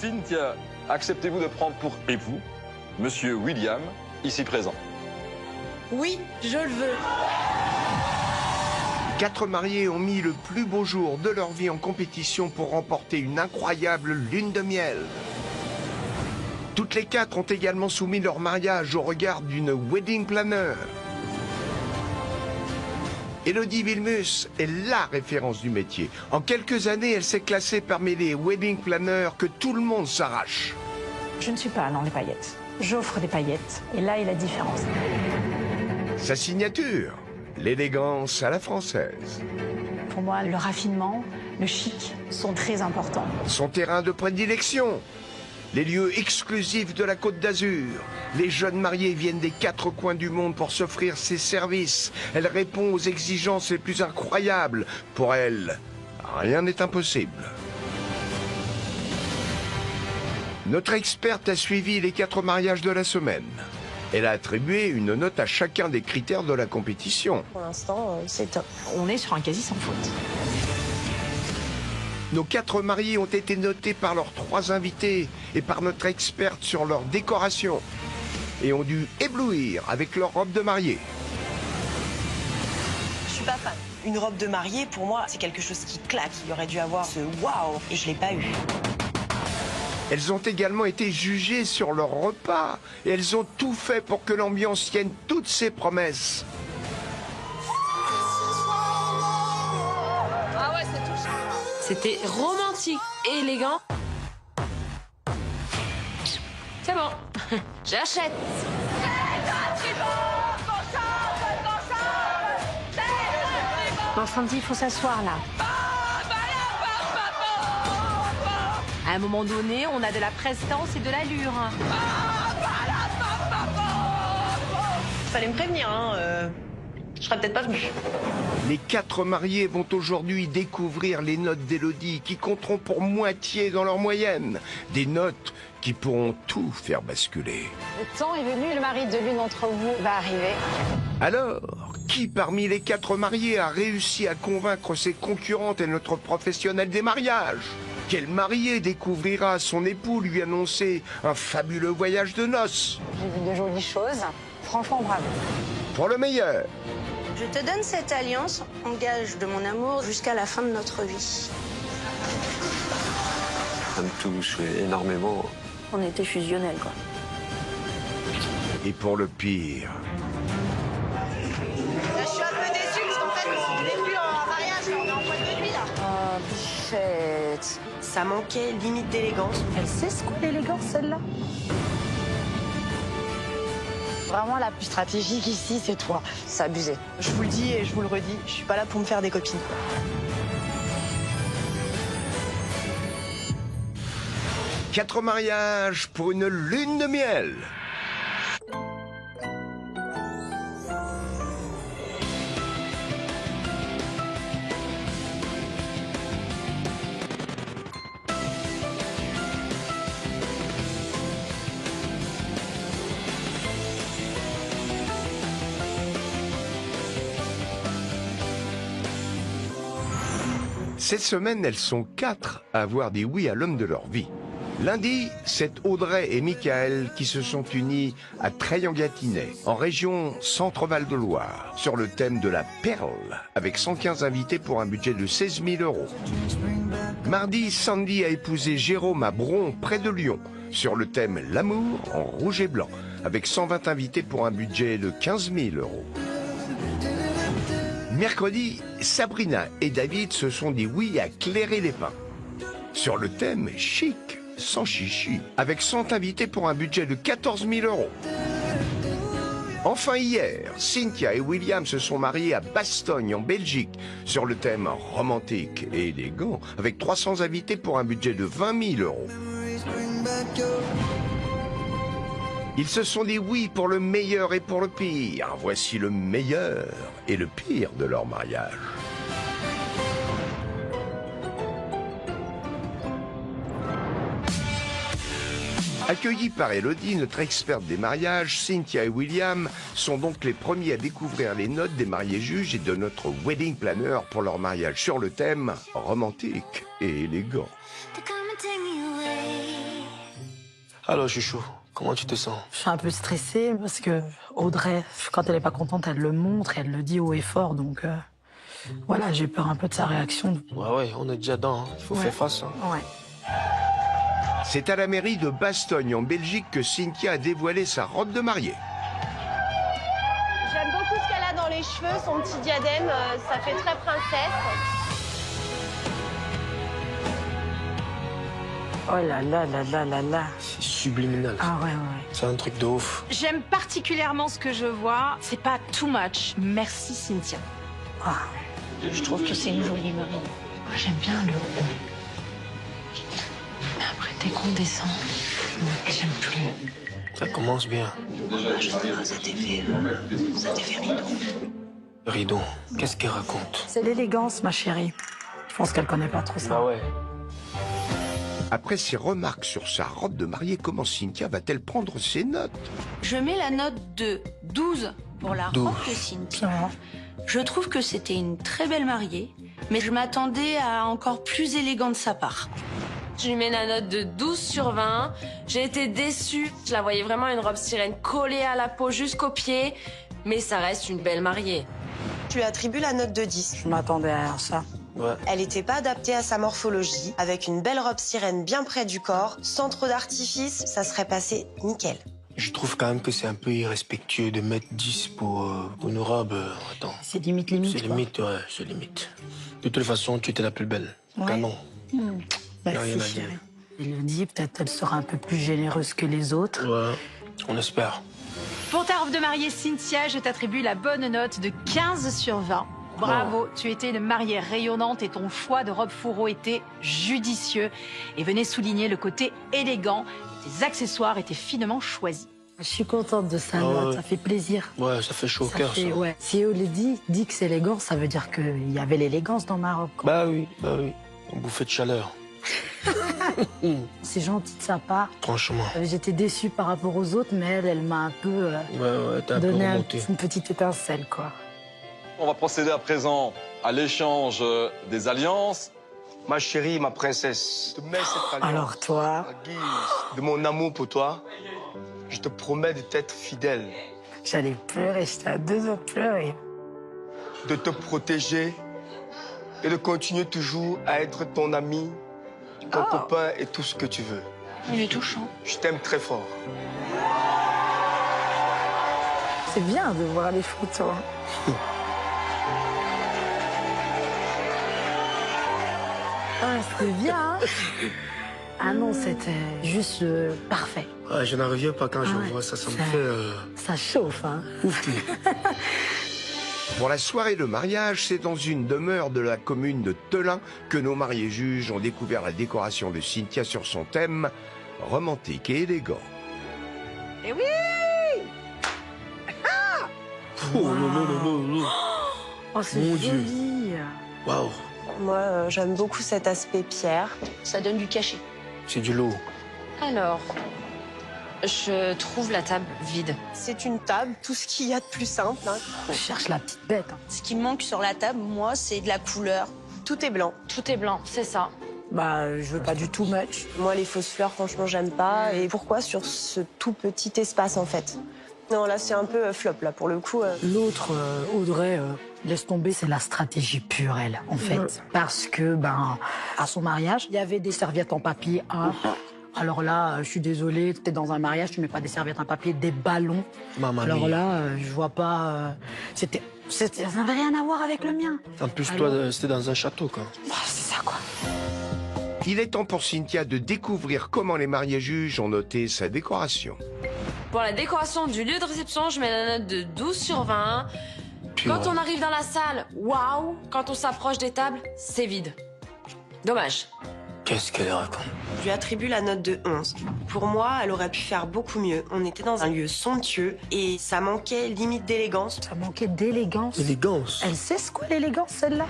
Cynthia, acceptez-vous de prendre pour époux Monsieur William, ici présent? Oui, je le veux. 4 mariés ont mis le plus beau jour de leur vie en compétition pour remporter une incroyable lune de miel. Toutes les 4 ont également soumis leur mariage au regard d'une wedding planner. Élodie Wilmus est la référence du métier. En quelques années, elle s'est classée parmi les wedding planners que tout le monde s'arrache. Je ne suis pas dans les paillettes. J'offre des paillettes et là est la différence. Sa signature, l'élégance à la française. Pour moi, le raffinement, le chic sont très importants. Son terrain de prédilection, les lieux exclusifs de la Côte d'Azur. Les jeunes mariés viennent des 4 coins du monde pour s'offrir ses services. Elle répond aux exigences les plus incroyables. Pour elle, rien n'est impossible. Notre experte a suivi les 4 mariages de la semaine. Elle a attribué une note à chacun des critères de la compétition. Pour l'instant, c'est top. On est sur un quasi sans faute. Nos 4 mariés ont été notés par leurs 3 invités et par notre experte sur leur décoration et ont dû éblouir avec leur robe de mariée. Je suis pas fan. Une robe de mariée, pour moi, c'est quelque chose qui claque. Il aurait dû avoir ce waouh et je l'ai pas eu. Elles ont également été jugées sur leur repas et elles ont tout fait pour que l'ambiance tienne toutes ses promesses. Ah ouais, c'est touchant. C'était romantique et élégant. C'est bon, j'achète. Bon, Sandy, il faut s'asseoir là. À un moment donné, on a de la prestance et de l'allure. Fallait me prévenir, hein. Je serais peut-être pas venue. Les 4 mariés vont aujourd'hui découvrir les notes d'Élodie qui compteront pour moitié dans leur moyenne. Des notes qui pourront tout faire basculer. Le temps est venu, le mari de l'une d'entre vous va arriver. Alors, qui parmi les 4 mariés a réussi à convaincre ses concurrentes et notre professionnel des mariages? Quel marié découvrira son époux lui annoncer un fabuleux voyage de noces? J'ai vu de jolies choses. Franchement, bravo. Pour le meilleur. Je te donne cette alliance en gage de mon amour jusqu'à la fin de notre vie. Ça me touche énormément. On était fusionnels, quoi. Et pour le pire. Là, je suis un peu déçue parce qu'en fait, on n'est plus en mariage, là, on est en boîte de nuit, là. Oh, bichette. Ça manquait limite d'élégance. Elle sait ce qu'est l'élégance, celle-là? Vraiment, la plus stratégique ici, c'est toi. C'est abusé. Je vous le dis et je vous le redis, je suis pas là pour me faire des copines. 4 mariages pour une lune de miel. Cette semaine, elles sont 4 à avoir dit oui à l'homme de leur vie. Lundi, c'est Audrey et Michael qui se sont unis à Treillan-Gâtinais, en région Centre-Val de Loire, sur le thème de la perle, avec 115 invités pour un budget de 16 000 €. Mardi, Sandy a épousé Jérôme à Bron, près de Lyon, sur le thème l'amour en rouge et blanc, avec 120 invités pour un budget de 15 000 €. Mercredi, Sabrina et David se sont dit oui à Cléré-les-Pins, sur le thème chic, sans chichi, avec 100 invités pour un budget de 14 000 €. Enfin hier, Cynthia et William se sont mariés à Bastogne, en Belgique, sur le thème romantique et élégant, avec 300 invités pour un budget de 20 000 €. Ils se sont dit oui pour le meilleur et pour le pire. Voici le meilleur et le pire de leur mariage. Accueillis par Élodie, notre experte des mariages, Cynthia et William sont donc les premiers à découvrir les notes des mariés juges et de notre wedding planner pour leur mariage sur le thème romantique et élégant. To come and take me away. Alors, chouchou, comment tu te sens? Je suis un peu stressée parce que Audrey, quand elle est pas contente, elle le montre, elle le dit haut et fort. Donc voilà, j'ai peur un peu de sa réaction. Ouais, on est déjà dedans. Il faut faire face. Hein. Ouais. C'est à la mairie de Bastogne, en Belgique, que Cynthia a dévoilé sa robe de mariée. J'aime beaucoup ce qu'elle a dans les cheveux, son petit diadème, ça fait très princesse. Oh là là là là là là. C'est subliminal. Ah ouais. C'est un truc de ouf. J'aime particulièrement ce que je vois. C'est pas too much. Merci, Cynthia. Ah. Je trouve que c'est une jolie mariée. Moi, j'aime bien le haut. Mais après, dès qu'on descend, j'aime plus. Ça commence bien. Cet effet rideau. Rideau, qu'est-ce qu'elle raconte? C'est l'élégance, ma chérie. Je pense qu'elle connaît pas trop ça. Bah ouais. Après ces remarques sur sa robe de mariée, comment Cynthia va-t-elle prendre ses notes? Je mets la note de 12 pour la 12. robe de Cynthia. Je trouve que c'était une très belle mariée, mais je m'attendais à encore plus élégant de sa part. Je lui mets la note de 12 sur 20. J'ai été déçue. Je la voyais vraiment une robe sirène collée à la peau jusqu'aux pieds. Mais ça reste une belle mariée. Je lui attribue la note de 10. Je m'attendais à ça. Ouais. Elle n'était pas adaptée à sa morphologie. Avec une belle robe sirène bien près du corps, sans trop d'artifice, ça serait passé nickel. Je trouve quand même que c'est un peu irrespectueux de mettre 10 pour une robe. Attends. C'est limite. C'est limite, ouais, c'est limite. De toute façon, tu étais la plus belle. Ouais. Canon. Merci, rien à dire. chérie. Il le dit, peut-être elle sera un peu plus généreuse que les autres. Ouais, on espère. Pour ta robe de mariée, Cynthia, je t'attribue la bonne note de 15 sur 20. Bravo, tu étais une mariée rayonnante et ton choix de robe fourreau était judicieux et venait souligner le côté élégant. Tes accessoires étaient finement choisis. Je suis contente de sa note, ça fait plaisir. Ouais, ça fait chaud au Ça cœur, fait- ça. ouais. Si Elodie dit que c'est élégant, ça veut dire qu'il y avait l'élégance dans ma robe. quoi. Bah oui. Une bouffée de chaleur. C'est gentil de sa part. Franchement. J'étais déçue par rapport aux autres, mais elle m'a un peu Ouais, t'as un peu donné remonté. une petite étincelle, quoi. On va procéder à présent à l'échange des alliances. Ma chérie, ma princesse, je te mets cette alliance Alors toi, à guise de mon amour pour toi. Je te promets de t'être fidèle, j'allais pleurer, j'étais à deux doigts de pleurer. de te protéger et de continuer toujours à être ton ami, ton copain et tout ce que tu veux. Il est touchant. Je t'aime très fort. C'est bien de voir les photos. Ah, c'était bien, hein. Ah non, c'était juste parfait. Ouais, je n'en reviens pas quand je Ouais, vois ça. Ça me ça- fait Ça chauffe, hein. ouf. Pour la soirée de mariage, c'est dans une demeure de la commune de Thelin que nos mariés juges ont découvert la décoration de Cynthia sur son thème romantique et élégant. Et oui! Oh, non. Oh, c'est Mon Dieu. joli. Waouh, Moi, j'aime beaucoup cet aspect pierre. Ça donne du cachet. c'est du lot. Alors, je trouve la table vide. C'est une table, tout ce qu'il y a de plus simple. hein. Je cherche la petite bête. hein. Ce qui me manque sur la table, moi, c'est de la couleur. Tout est blanc. Tout est blanc, c'est ça. Bah, je veux pas du tout much. Moi, les fausses fleurs, franchement, j'aime pas. Et pourquoi sur ce tout petit espace, en fait? Non, là, c'est un peu flop, là, pour le coup. L'autre, Audrey, laisse tomber, c'est la stratégie pure, elle, en fait. Parce que, ben, à son mariage, il y avait des serviettes en papier. Alors là, je suis désolée, t'es dans un mariage, tu mets pas des serviettes en papier, des ballons. Maman Alors mia. là, je vois pas. Ça n'avait rien à voir avec le mien. En plus, Alors- toi, c'était dans un château, quoi. Bah, c'est ça, quoi. Il est temps pour Cynthia de découvrir comment les mariés juges ont noté sa décoration. Pour la décoration du lieu de réception, je mets la note de 12 sur 20. Puis, Quand ouais. on arrive dans la salle, waouh! Quand on s'approche des tables, c'est vide. Dommage. Qu'est-ce qu'elle raconte? Je lui attribue la note de 11. Pour moi, elle aurait pu faire beaucoup mieux. On était dans un lieu somptueux et ça manquait limite d'élégance. Ça manquait d'élégance. Élégance. Elle sait ce qu'est l'élégance, celle-là?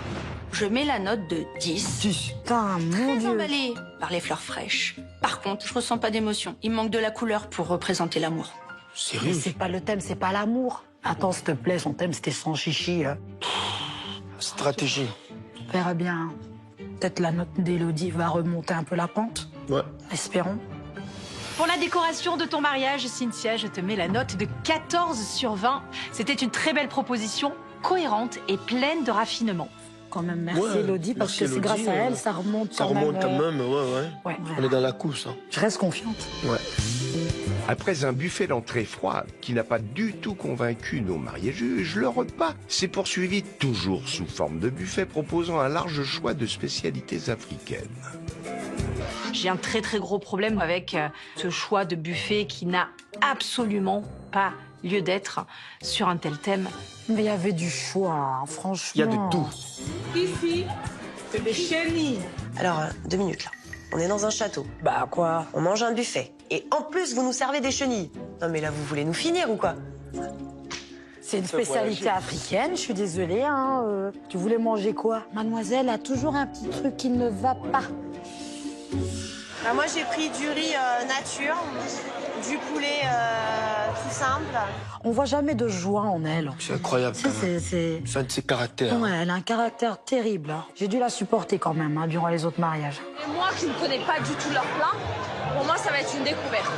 Je mets la note de 10. 10. Putain, mon Très Dieu. emballée par les fleurs fraîches. Par contre, je ressens pas d'émotion. Il me manque de la couleur pour représenter l'amour. Mais Sérieux? c'est pas le thème, c'est pas l'amour. Attends, s'il te plaît, son thème, c'était sans chichi. Stratégie. On verra bien. Peut-être la note d'Élodie va remonter un peu la pente. Ouais. Espérons. Pour la décoration de ton mariage, Cynthia, je te mets la note de 14 sur 20. C'était une très belle proposition, cohérente et pleine de raffinement. Quand même, merci Elodie, parce que c'est grâce à elle, ça remonte quand même, ouais. On est dans la course. Hein. Je reste confiante. Ouais. Après un buffet d'entrée froide qui n'a pas du tout convaincu nos mariés juges, le repas s'est poursuivi toujours sous forme de buffet proposant un large choix de spécialités africaines. J'ai un très très gros problème avec ce choix de buffet qui n'a absolument pas lieu d'être sur un tel thème. Mais il y avait du choix, hein, franchement. Il y a de tout. Ici, c'est des chenilles. Alors, 2 minutes là. On est dans un château. Bah quoi? On mange un buffet. Et en plus, vous nous servez des chenilles. Non mais là, vous voulez nous finir ou quoi? C'est une spécialité africaine, je suis désolée. Hein, tu voulais manger quoi? Mademoiselle a toujours un petit truc qui ne va pas. Bah, moi, j'ai pris du riz nature, du poulet tout simple. On voit jamais de joie en elle. C'est incroyable. C'est un de ses caractères. Ouais, elle a un caractère terrible. Hein. J'ai dû la supporter quand même hein, durant les autres mariages. Et moi qui ne connais pas du tout leur plat, pour moi ça va être une découverte.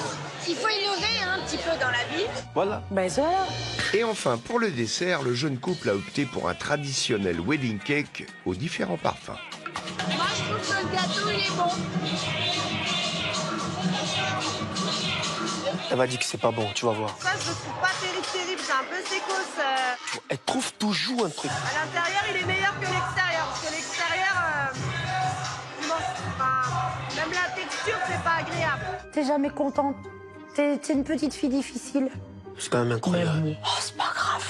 Il faut innover un petit peu dans la vie. Voilà. Ben voilà. Et enfin, pour le dessert, le jeune couple a opté pour un traditionnel wedding cake aux différents parfums. Moi, je trouve que le gâteau, il est bon. Elle m'a dit que c'est pas bon, tu vas voir. Ça, je le trouve pas terrible, c'est un peu sécos. Elle trouve toujours un truc. À l'intérieur, il est meilleur que l'extérieur, parce que l'extérieur, même la texture, c'est pas agréable. T'es jamais contente. T'es une petite fille difficile. C'est quand même incroyable. Oh, c'est pas grave.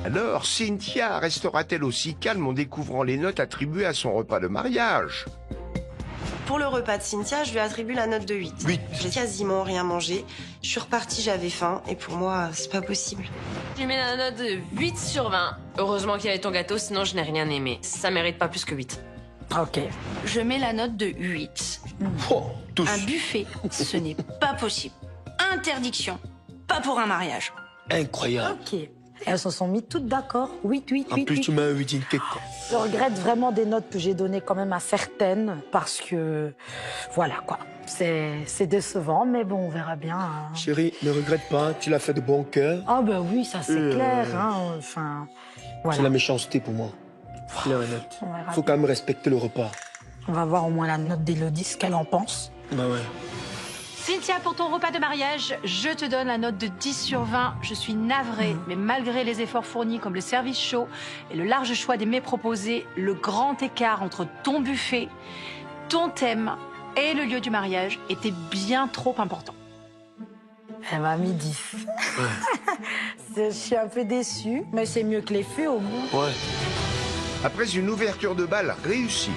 Alors, Cynthia restera-t-elle aussi calme en découvrant les notes attribuées à son repas de mariage? Pour le repas de Cynthia, je lui attribue la note de 8. 8. J'ai quasiment rien mangé. Je suis repartie, j'avais faim. Et pour moi, c'est pas possible. Je lui mets la note de 8 sur 20. Heureusement qu'il y avait ton gâteau, sinon je n'ai rien aimé. Ça mérite pas plus que 8. Ok. Je mets la note de 8. Oh, tous. Un buffet, ce n'est pas possible. Interdiction, pas pour un mariage. Incroyable. Ok. Elles se sont mis toutes d'accord. 8. En plus, tu mets un wedding cake. Quoi. Je regrette vraiment des notes que j'ai données quand même à certaines parce que, voilà quoi. C'est décevant, mais bon, on verra bien. Hein. Chérie, ne regrette pas, tu l'as fait de bon cœur. Ah ben oui, ça c'est clair. Hein. Enfin, voilà. C'est la méchanceté pour moi. Claire et net. On verra Faut quand même respecter le repas. On va voir au moins la note d'Élodie, ce qu'elle en pense. Bah ouais. Cynthia, pour ton repas de mariage, je te donne la note de 10 sur 20. Je suis navrée, mais malgré les efforts fournis comme le service chaud et le large choix des mets proposés, le grand écart entre ton buffet, ton thème et le lieu du mariage était bien trop important. Elle m'a mis 10. Ouais. Je suis un peu déçue, mais c'est mieux que les feux au moins. Ouais. Après une ouverture de bal réussie.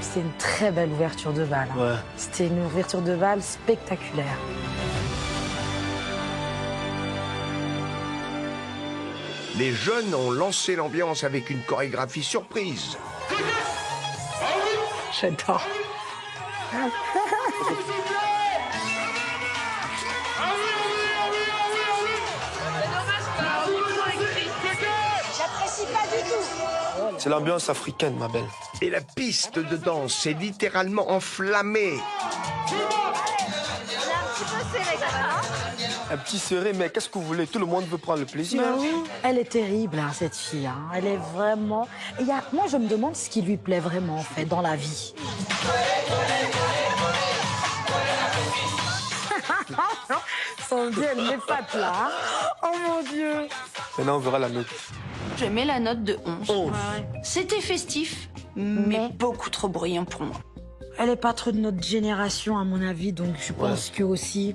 C'était une très belle ouverture de bal. Hein. Ouais. C'était une ouverture de bal spectaculaire. Les jeunes ont lancé l'ambiance avec une chorégraphie surprise. J'adore. J'apprécie pas du tout. C'est l'ambiance africaine, ma belle. Et la piste de danse s'est littéralement enflammée. On est un petit peu serré quand même, hein. Un petit serré, mais qu'est-ce que vous voulez? Tout le monde veut prendre le plaisir. Ben Hein. oui. Elle est terrible, hein, cette fille. Hein. Elle est vraiment... Moi, je me demande ce qui lui plaît vraiment, en fait, dans la vie. Son Dieu, elle m'épate là. Hein. Oh mon Dieu. Maintenant, on verra la note. Je mets la note de 11. 11. C'était festif, mais beaucoup trop bruyant pour moi. Elle est pas trop de notre génération, à mon avis, donc je pense que aussi,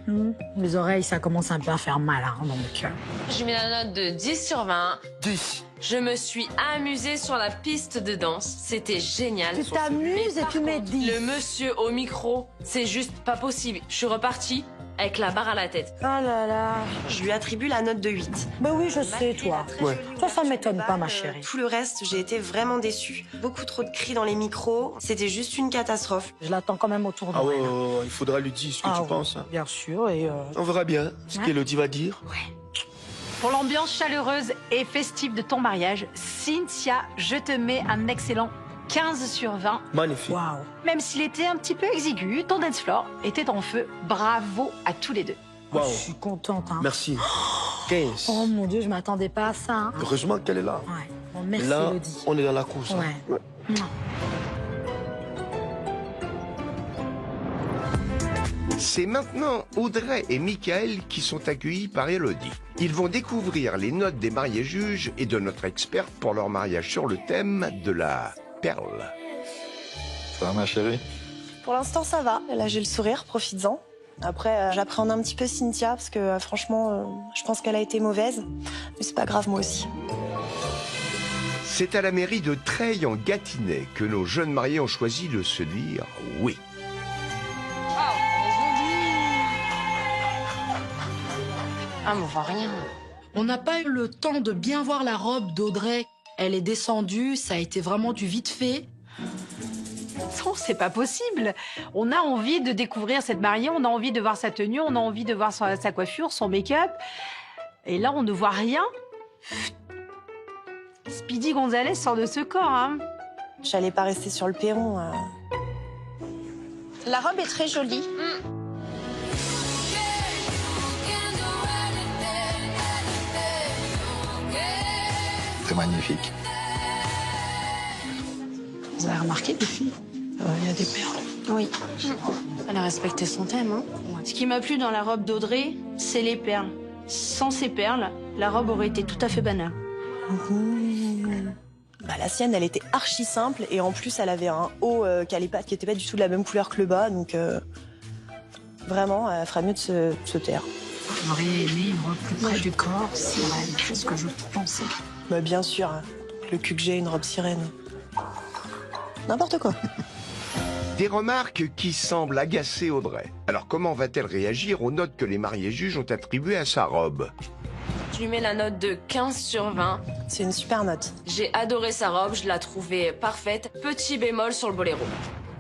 les oreilles, ça commence un peu à faire mal. Hein, donc. Je lui mets la note de 10 sur 20. 10. Je me suis amusée sur la piste de danse. C'était génial. Tu t'amuses et tu mets 10. Le monsieur au micro, c'est juste pas possible. Je suis repartie avec la barre à la tête. Oh là là. Je lui attribue la note de 8. Ben oui, je sais, toi. Ouais. Toi, ça m'étonne pas, ma chérie. Tout le reste, j'ai été vraiment déçue. Beaucoup trop de cris dans les micros. C'était juste une catastrophe. Je l'attends quand même au tournoi. Ah ouais, il faudra lui dire ce que tu penses. Hein. Bien sûr, et... On verra bien ce qu'Élodie va dire. Ouais. Pour l'ambiance chaleureuse et festive de ton mariage, Cynthia, je te mets un excellent 15 sur 20. Magnifique. Waouh. Même s'il était un petit peu exigu, ton dance floor était en feu. Bravo à tous les deux. Waouh. Je suis contente. Hein. Merci. 15. Oh mon Dieu, je m'attendais pas à ça. Hein. Heureusement qu'elle est là. Ouais. Bon, merci Là, Elodie. on est dans la course. hein. Ouais. Mouah. C'est maintenant Audrey et Michael qui sont accueillis par Elodie. Ils vont découvrir les notes des mariés juges et de notre experte pour leur mariage sur le thème de la perle. Ça va, ma chérie? Pour l'instant, ça va. Là, j'ai le sourire, profites-en. Après, j'appréhende un petit peu Cynthia parce que franchement, je pense qu'elle a été mauvaise. Mais c'est pas grave, moi aussi. C'est à la mairie de Treilles en Gâtinais que nos jeunes mariés ont choisi de se dire oui. Ah, mais on voit rien. On n'a pas eu le temps de bien voir la robe d'Audrey. Elle est descendue, ça a été vraiment du vite fait. Non, c'est pas possible. On a envie de découvrir cette mariée, on a envie de voir sa tenue, on a envie de voir sa coiffure, son make-up. Et là, on ne voit rien. Speedy Gonzalez sort de ce corps, hein. J'allais pas rester sur le perron. La robe est très jolie. C'est magnifique. Vous avez remarqué, les filles, il y a des perles. Oui. Elle a respecté son thème, hein. Ce qui m'a plu dans la robe d'Audrey, c'est les perles. Sans ces perles, la robe aurait été tout à fait banale. Bah, la sienne, elle était archi simple et en plus, elle avait un haut qui était pas du tout de la même couleur que le bas. Donc, vraiment, elle ferait mieux de se taire. J'aurais aimé une robe plus près du corps, c'est vrai, c'est ce que je pensais. Bah, bien sûr, hein. Le cul que j'ai, une robe sirène. N'importe quoi. Des remarques qui semblent agacer Audrey. Alors comment va-t-elle réagir aux notes que les mariés juges ont attribuées à sa robe? Je lui mets la note de 15 sur 20. C'est une super note. J'ai adoré sa robe, je la trouvais parfaite. Petit bémol sur le boléro.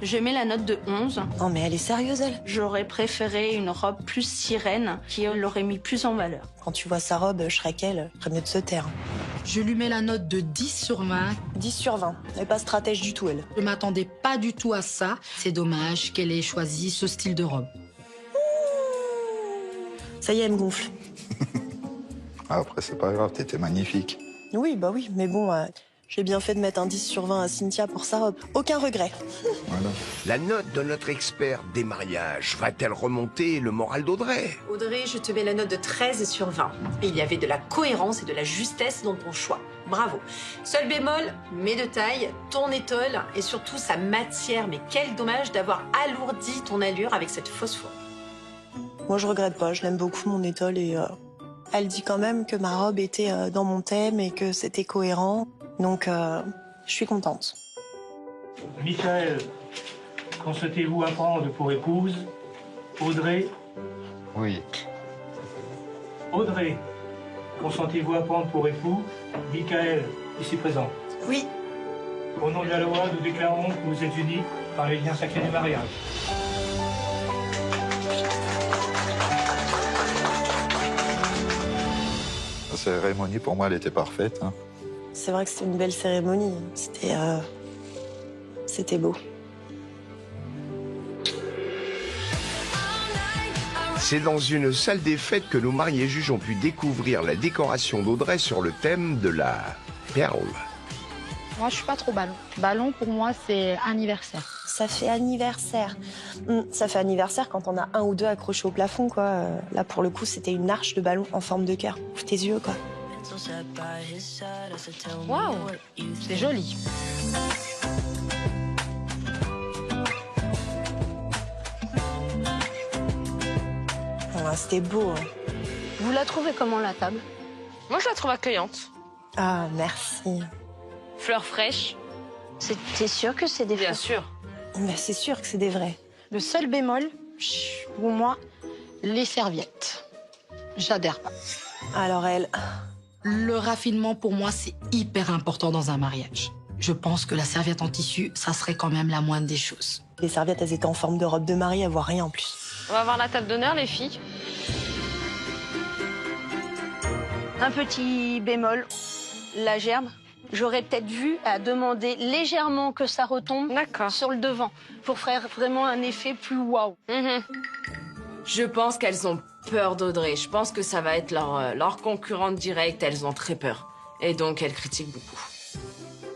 Je mets la note de 11. Non, mais elle est sérieuse, elle. J'aurais préféré une robe plus sirène qui l'aurait mis plus en valeur. Quand tu vois sa robe, Shrek, elle ferait mieux de se taire. Je lui mets la note de 10 sur 20. 10 sur 20. Elle n'est pas stratège du tout, elle. Je m'attendais pas du tout à ça. C'est dommage qu'elle ait choisi ce style de robe. Ça y est, elle me gonfle. Après, c'est pas grave, t'étais magnifique. Oui, bah oui, mais bon, j'ai bien fait de mettre un 10 sur 20 à Cynthia pour sa robe. Aucun regret. Voilà. La note de notre expert des mariages va-t-elle remonter le moral d'Audrey? Audrey, je te mets la note de 13 sur 20. Il y avait de la cohérence et de la justesse dans ton choix. Bravo. Seul bémol, mais de taille, ton étole et surtout sa matière. Mais quel dommage d'avoir alourdi ton allure avec cette fausse foi. Moi, je regrette pas. Je l'aime beaucoup, mon étole, et elle dit quand même que ma robe était dans mon thème et que c'était cohérent. Donc, je suis contente. Michael, consentez-vous à prendre pour épouse Audrey? Oui. Audrey, consentez-vous à prendre pour époux Michael, ici présent? Oui. Au nom de la loi, nous déclarons que vous êtes unis par les liens sacrés du mariage. La cérémonie, pour moi, elle était parfaite. Hein. C'est vrai que c'était une belle cérémonie. C'était beau. C'est dans une salle des fêtes que nos mariés juges ont pu découvrir la décoration d'Audrey sur le thème de la perle. Moi, je suis pas trop ballon. Ballon, pour moi, c'est anniversaire. Ça fait anniversaire. Ça fait anniversaire quand on a un ou deux accrochés au plafond, quoi. Là, pour le coup, c'était une arche de ballon en forme de cœur. Ouvre tes yeux, quoi. Waouh, c'est joli. Ah, c'était beau. Hein. Vous la trouvez comment, la table? Moi, je la trouve accueillante. Ah, merci. Fleurs fraîches. T'es sûr que c'est des Bien fleurs? sûr. Mais c'est sûr que c'est des vrais. Le seul bémol, pour moi, les serviettes. J'adhère pas. Alors elle... Le raffinement, pour moi, c'est hyper important dans un mariage. Je pense que la serviette en tissu, ça serait quand même la moindre des choses. Les serviettes, elles étaient en forme de robe de mariée, elles voient rien en plus. On va voir la table d'honneur, les filles. Un petit bémol, la gerbe. J'aurais peut-être vu à demander légèrement que ça retombe sur le devant pour faire vraiment un effet plus waouh. Je pense qu'elles ont peur d'Audrey. Je pense que ça va être leur concurrente directe. Elles ont très peur. Et donc, elles critiquent beaucoup.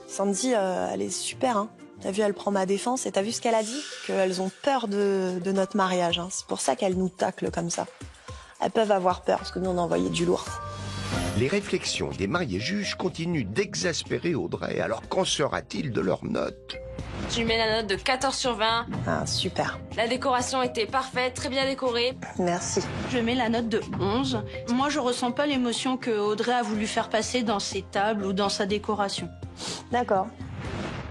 Sandy, elle est super, hein. T'as vu, elle prend ma défense et t'as vu ce qu'elle a dit? Qu'elles ont peur de notre mariage, hein. C'est pour ça qu'elles nous taclent comme ça. Elles peuvent avoir peur parce que nous, on a envoyé du lourd. Les réflexions des mariés juges continuent d'exaspérer Audrey. Alors qu'en sera-t-il de leurs notes? Tu mets la note de 14 sur 20. Ah, super. La décoration était parfaite, très bien décorée. Merci. Je mets la note de 11. Moi, je ressens pas l'émotion que Audrey a voulu faire passer dans ses tables ou dans sa décoration. D'accord.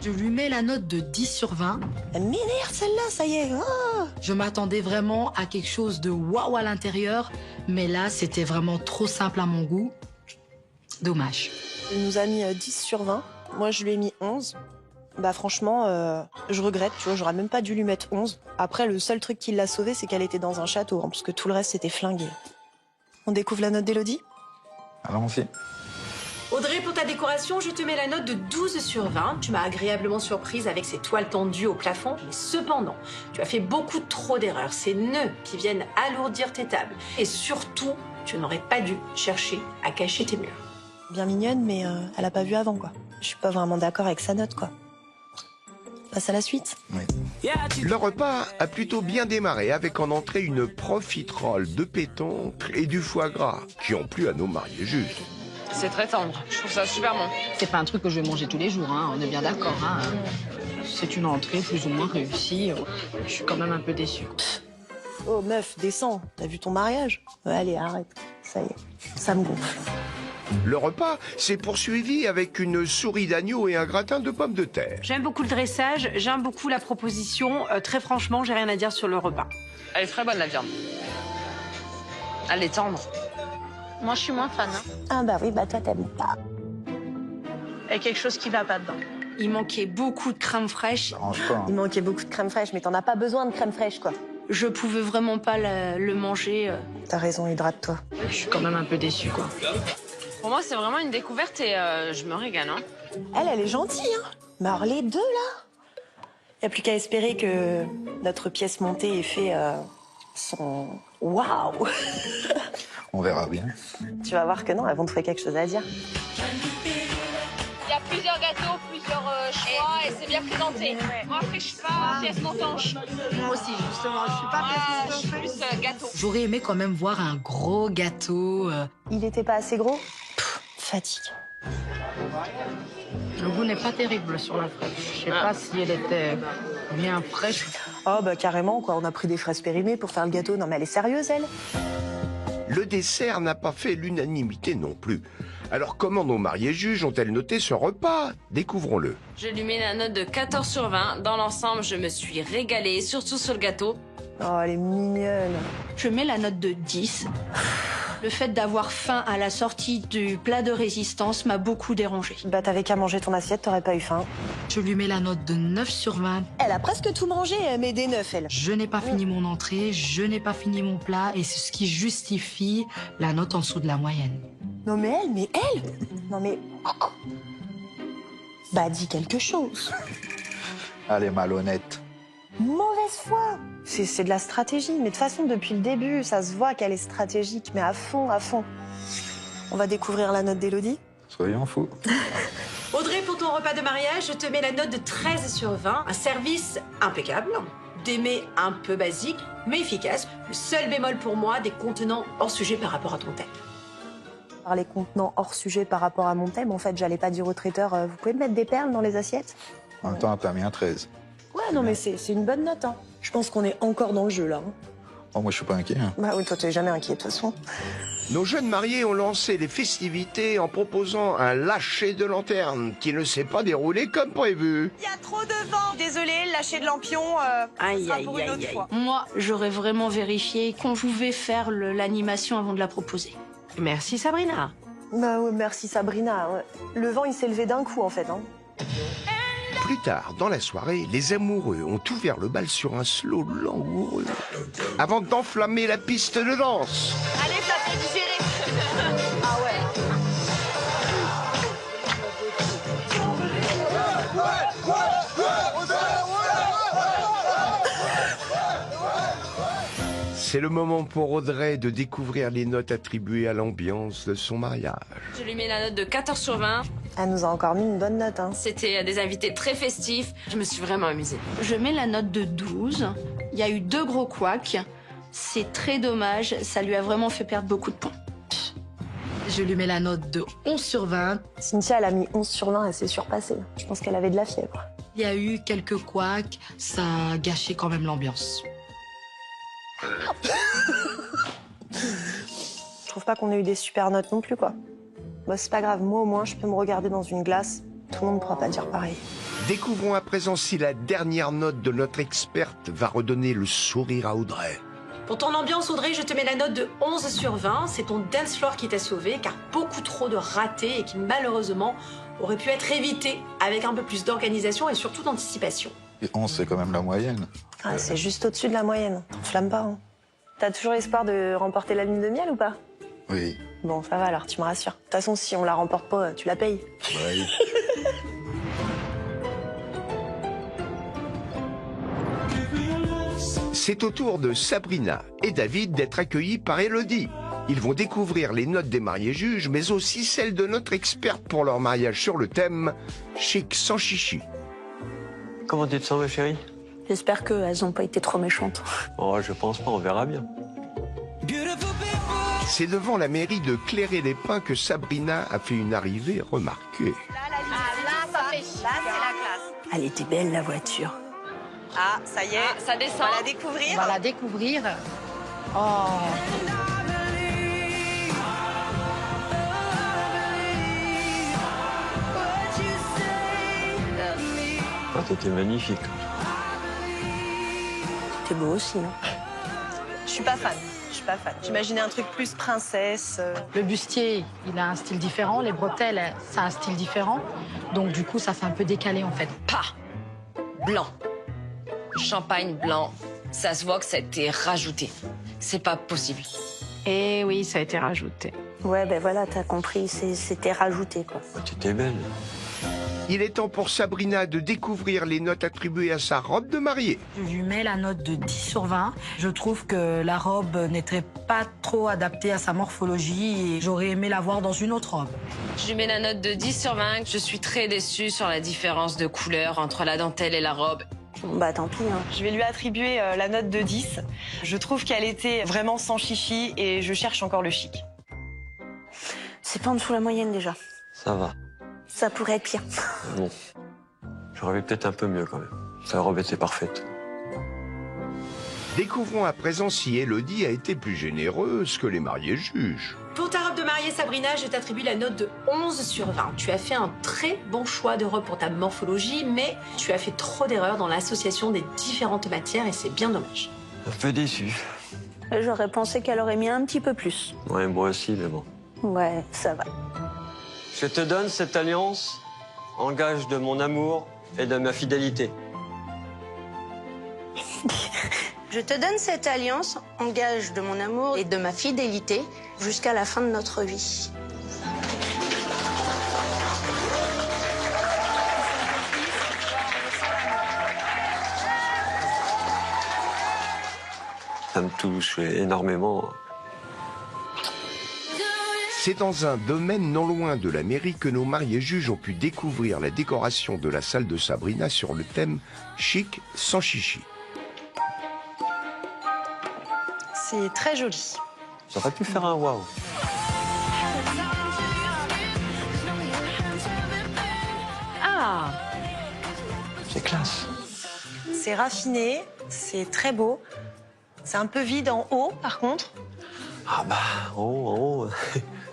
Je lui mets la note de 10 sur 20. Elle m'énerve celle-là, ça y est. Oh, Je m'attendais vraiment à quelque chose de waouh à l'intérieur, mais là, c'était vraiment trop simple à mon goût. Dommage. elle nous a mis 10 sur 20. Moi, je lui ai mis 11. Bah franchement, je regrette, tu vois, j'aurais même pas dû lui mettre 11. Après, le seul truc qui l'a sauvée, c'est qu'elle était dans un château, hein, parce que tout le reste, c'était flingué. On découvre la note d'Élodie ? Allons-y. Audrey, pour ta décoration, je te mets la note de 12 sur 20. Tu m'as agréablement surprise avec ces toiles tendues au plafond. Mais cependant, tu as fait beaucoup trop d'erreurs. Ces nœuds qui viennent alourdir tes tables. Et surtout, tu n'aurais pas dû chercher à cacher tes murs. Bien mignonne, mais elle a pas vu avant, quoi. Je suis pas vraiment d'accord avec sa note, quoi. Passe à la suite. Oui. Le repas a plutôt bien démarré avec en entrée une profiterole de pétanque et du foie gras qui ont plu à nos mariés juges. C'est très tendre. Je trouve ça super bon. C'est pas un truc que je vais manger tous les jours, hein, on est bien d'accord. Hein. C'est une entrée plus ou moins réussie. Je suis quand même un peu déçue. Oh meuf, descends. T'as vu ton mariage ? Allez, arrête. Ça y est, ça me gonfle. Le repas s'est poursuivi avec une souris d'agneau et un gratin de pommes de terre. J'aime beaucoup le dressage, j'aime beaucoup la proposition. Très franchement, j'ai rien à dire sur le repas. Elle est très bonne, la viande. Elle est tendre. Moi, je suis moins fan. Hein. Ah bah oui, bah toi t'aimes pas. Il y a quelque chose qui va pas dedans. Il manquait beaucoup de crème fraîche. Ça range pas. Hein. Il manquait beaucoup de crème fraîche, mais t'en as pas besoin de crème fraîche, quoi. Je pouvais vraiment pas le manger. T'as raison, hydrate-toi. Je suis quand même un peu déçue, quoi. Pour moi, c'est vraiment une découverte et je me régale. Hein. Elle est gentille, hein. Mais alors les deux, là, y a plus qu'à espérer que notre pièce montée ait fait son waouh. On verra bien. Tu vas voir que non, elles vont trouver quelque chose à dire. Il y a plusieurs gâteaux, plusieurs choix et c'est bien présenté. Moi, après, je suis pas pièce montante. Moi aussi, justement, je suis pas Je suis plus gâteau. J'aurais aimé quand même voir un gros gâteau. Il était pas assez gros ? Fatigue. Le goût n'est pas terrible sur la fraise. Je sais pas si elle était bien fraîche. Oh bah carrément, quoi. On a pris des fraises périmées pour faire le gâteau. Non mais elle est sérieuse, elle ? Le dessert n'a pas fait l'unanimité non plus. Alors comment nos mariés juges ont-elles noté ce repas? Découvrons-le. Je lui mets la note de 14 sur 20. Dans l'ensemble, je me suis régalée, surtout sur le gâteau. Oh, elle est mignonne. Je mets la note de 10. Le fait d'avoir faim à la sortie du plat de résistance m'a beaucoup dérangée. Bah t'avais qu'à manger ton assiette, t'aurais pas eu faim. Je lui mets la note de 9 sur 20. Elle a presque tout mangé, mais des 9, elle. Je n'ai pas fini mon entrée, je n'ai pas fini mon plat et c'est ce qui justifie la note en dessous de la moyenne. Non mais elle Non mais... Bah dis quelque chose. Allez, malhonnête. Mauvaise foi. C'est de la stratégie, mais de toute façon, depuis le début, ça se voit qu'elle est stratégique, mais à fond, à fond. On va découvrir la note d'Élodie. Soyons fous. Audrey, pour ton repas de mariage, je te mets la note de 13 sur 20. Un service impeccable, des mets un peu basiques, mais efficaces. Le seul bémol pour moi, des contenants hors sujet par rapport à ton thème. Par les contenants hors sujet par rapport à mon thème, en fait, j'allais pas dire au traiteur, vous pouvez me mettre des perles dans les assiettes ? En même temps, t'as mis un 13. Ouais, non mais c'est une bonne note, hein. Je pense qu'on est encore dans le jeu, là. Hein. Oh, moi, je suis pas inquiet. Hein. Bah oui, toi, t'es jamais inquiet, de toute façon. Nos jeunes mariés ont lancé les festivités en proposant un lâcher de lanterne qui ne s'est pas déroulé comme prévu. Il y a trop de vent. Désolée, le lâcher de lampion, Aïe, aïe, aïe, aïe. Moi, j'aurais vraiment vérifié qu'on pouvait faire l'animation avant de la proposer. Merci Sabrina. Bah ouais, merci Sabrina. Ouais. Le vent, il s'est levé d'un coup, en fait, hein. Plus tard dans la soirée, les amoureux ont ouvert le bal sur un slow langoureux avant d'enflammer la piste de danse. Allez, ça fait digérer. Ah ouais. C'est le moment pour Audrey de découvrir les notes attribuées à l'ambiance de son mariage. Je lui mets la note de 14 sur 20. Elle nous a encore mis une bonne note. Hein. C'était des invités très festifs. Je me suis vraiment amusée. Je mets la note de 12. Il y a eu 2 gros couacs. C'est très dommage, ça lui a vraiment fait perdre beaucoup de points. Je lui mets la note de 11 sur 20. Cynthia, elle a mis 11 sur 20, elle s'est surpassée. Je pense qu'elle avait de la fièvre. Il y a eu quelques couacs, ça a gâché quand même l'ambiance. Je trouve pas qu'on ait eu des super notes non plus, quoi. Bah, c'est pas grave, moi au moins, je peux me regarder dans une glace. Tout le monde ne pourra pas dire pareil. Découvrons à présent si la dernière note de notre experte va redonner le sourire à Audrey. Pour ton ambiance, Audrey, je te mets la note de 11 sur 20. C'est ton dance floor qui t'a sauvé, car beaucoup trop de ratés et qui malheureusement auraient pu être évités avec un peu plus d'organisation et surtout d'anticipation. Et 11, c'est quand même la moyenne. Ah, c'est juste au-dessus de la moyenne. T'enflamme pas, hein. T'as toujours espoir de remporter la lune de miel ou pas? Oui. Bon, ça va alors, tu me rassures. De toute façon, si on la remporte pas, tu la payes. Oui. C'est au tour de Sabrina et David d'être accueillis par Elodie. Ils vont découvrir les notes des mariés juges, mais aussi celles de notre experte pour leur mariage sur le thème « Chic sans chichi ». Comment tu te sens, ma chérie? J'espère qu'elles n'ont pas été trop méchantes. Oh, je pense pas, on verra bien. C'est devant la mairie de Cléré-les-Pins que Sabrina a fait une arrivée remarquée. Là, c'est la classe. Elle était belle, la voiture. Ah, ça y est, ça descend. On va la découvrir. On va la découvrir. Oh. Ah, t'étais magnifique. T'es beau aussi, hein. Je suis pas fan. J'imaginais un truc plus princesse. Le bustier, il a un style différent. Les bretelles, ça a un style différent. Donc, du coup, ça fait un peu décalé, en fait. Pas blanc. Champagne blanc. Ça se voit que ça a été rajouté. C'est pas possible. Eh oui, ça a été rajouté. Ouais, ben voilà, t'as compris, c'était rajouté, quoi. Ah, t'étais belle. Il est temps pour Sabrina de découvrir les notes attribuées à sa robe de mariée. Je lui mets la note de 10 sur 20. Je trouve que la robe n'était pas trop adaptée à sa morphologie et j'aurais aimé la voir dans une autre robe. Je lui mets la note de 10 sur 20. Je suis très déçue sur la différence de couleur entre la dentelle et la robe. Bah tant pis, hein. Je vais lui attribuer la note de 10. Je trouve qu'elle était vraiment sans chichi et je cherche encore le chic. C'est pas en dessous la moyenne, déjà. Ça va. Ça pourrait être pire. Bon. J'aurais vu peut-être un peu mieux, quand même. Sa robe était parfaite. Découvrons à présent si Elodie a été plus généreuse que les mariés juges. Pour ta robe de mariée, Sabrina, je t'attribue la note de 11 sur 20. Tu as fait un très bon choix de robe pour ta morphologie, mais tu as fait trop d'erreurs dans l'association des différentes matières et c'est bien dommage. Un peu déçu. J'aurais pensé qu'elle aurait mis un petit peu plus. Ouais, moi aussi, mais bon. Ouais, ça va. Je te donne cette alliance en gage de mon amour et de ma fidélité. Je te donne cette alliance en gage de mon amour et de ma fidélité jusqu'à la fin de notre vie. Ça me touche énormément. C'est dans un domaine non loin de la mairie que nos mariés juges ont pu découvrir la décoration de la salle de Sabrina sur le thème « Chic sans chichi ». C'est très joli. J'aurais pu faire un waouh. Ah! C'est classe. C'est raffiné, c'est très beau. C'est un peu vide en haut, par contre. Ah bah, en haut.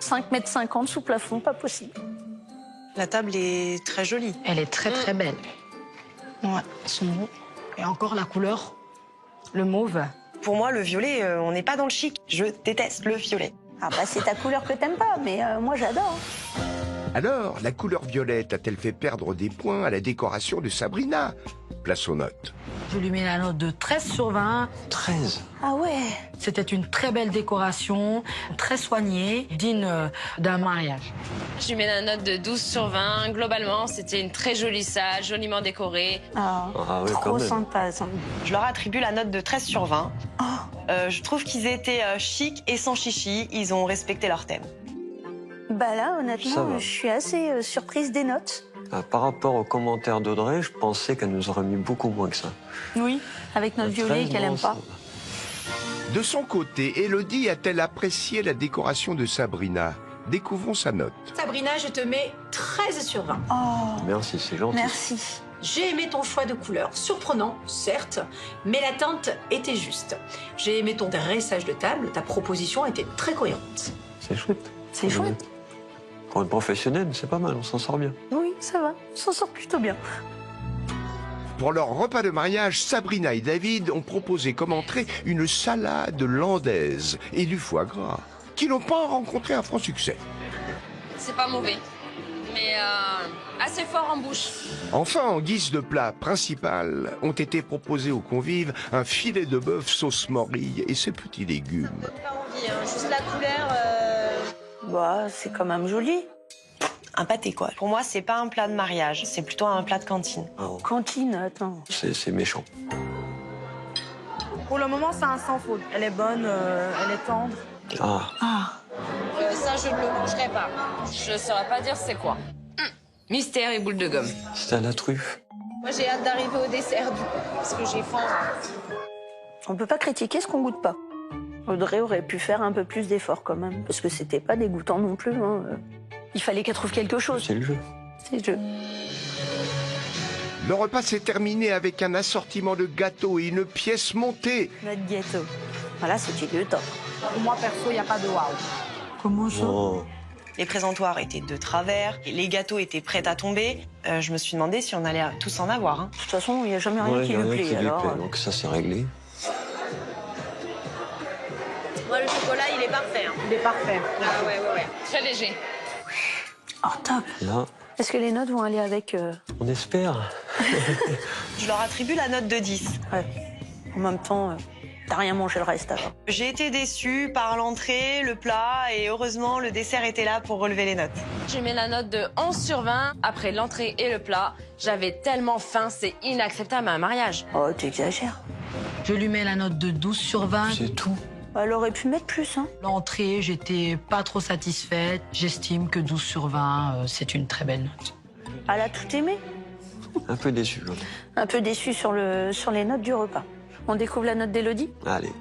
5,50 m sous plafond, pas possible. La table est très jolie. Elle est très très belle. Ouais, son beau. Et encore la couleur, le mauve. Pour moi, le violet, on n'est pas dans le chic. Je déteste le violet. Ah bah c'est ta couleur que t'aimes pas, mais moi j'adore. Alors, la couleur violette a-t-elle fait perdre des points à la décoration de Sabrina? Place aux notes. Je lui mets la note de 13 sur 20. 13. Ah ouais. C'était une très belle décoration, très soignée, digne d'un mariage. Je lui mets la note de 12 sur 20. Globalement, c'était une très jolie salle, joliment décorée. Ah, Ah oui, quand trop même. sympa. Ça. Je leur attribue la note de 13 sur 20. Oh, Je trouve qu'ils étaient chics et sans chichi. Ils ont respecté leur thème. Bah là, Ça honnêtement, va. je suis assez surprise des notes. Par rapport aux commentaires d'Audrey, je pensais qu'elle nous aurait mis beaucoup moins que ça. Oui, avec notre violet 13, qu'elle non, aime pas. De son côté, Élodie a-t-elle apprécié la décoration de Sabrina? Découvrons sa note. Sabrina, je te mets 13 sur 20. Oh, Merci, c'est gentil. merci. J'ai aimé ton choix de couleur, surprenant, certes, mais la teinte était juste. J'ai aimé ton dressage de table, ta proposition était très cohérente. C'est chouette. C'est chouette. Pour une professionnelle, c'est pas mal, on s'en sort bien. Oui, ça va, on s'en sort plutôt bien. Pour leur repas de mariage, Sabrina et David ont proposé comme entrée une salade landaise et du foie gras, qui n'ont pas rencontré un franc succès. C'est pas mauvais, mais assez fort en bouche. Enfin, en guise de plat principal, ont été proposés aux convives un filet de bœuf sauce morille et ses petits légumes. Pas envie, hein. Juste la couleur. Bah, c'est quand même joli. Un pâté, quoi. Pour moi, c'est pas un plat de mariage, c'est plutôt un plat de cantine. Cantine, attends. C'est méchant. Pour le moment, c'est un sans faute. Elle est bonne, elle est tendre. Ah, Ça, je ne le mangerai pas. Je saurais pas dire c'est quoi. Mystère et boule de gomme. c'est à la truffe. Moi, j'ai hâte d'arriver au dessert, du coup, parce que j'ai faim. On peut pas critiquer ce qu'on goûte pas. Audrey aurait pu faire un peu plus d'efforts quand même, parce que c'était pas dégoûtant non plus. Hein. Il fallait qu'elle trouve quelque chose. C'est le jeu. C'est le jeu. Le repas s'est terminé avec un assortiment de gâteaux et une pièce montée. Notre gâteau. Voilà, c'était le top. Pour moi, perso, il n'y a pas de waouh. Comment ça? Oh. Les présentoirs étaient de travers, les gâteaux étaient prêts à tomber. Je me suis demandé si on allait tous en avoir. Hein. De toute façon, il n'y a jamais rien Ouais, qui y a lui rien plaît. qui lui Alors, plaît, donc ça c'est réglé. Moi, le chocolat, il est parfait. Hein. Il est parfait. Ah ouais. Très léger. Oh, top. Là, Est-ce que les notes vont aller avec... on espère. Je leur attribue la note de 10. Ouais. En même temps, t'as rien mangé le reste alors. J'ai été déçue par l'entrée, le plat, et heureusement, le dessert était là pour relever les notes. Je mets la note de 11 sur 20. Après l'entrée et le plat, j'avais tellement faim, c'est inacceptable à un mariage. Oh, t'exagères. Je lui mets la note de 12 sur 20. C'est tout. Elle aurait pu mettre plus, hein. L'entrée, j'étais pas trop satisfaite. J'estime que 12 sur 20, c'est une très belle note. Elle a tout aimé. Un peu déçu. Là. Un peu déçue sur les notes du repas. On découvre la note d'Élodie. Allez.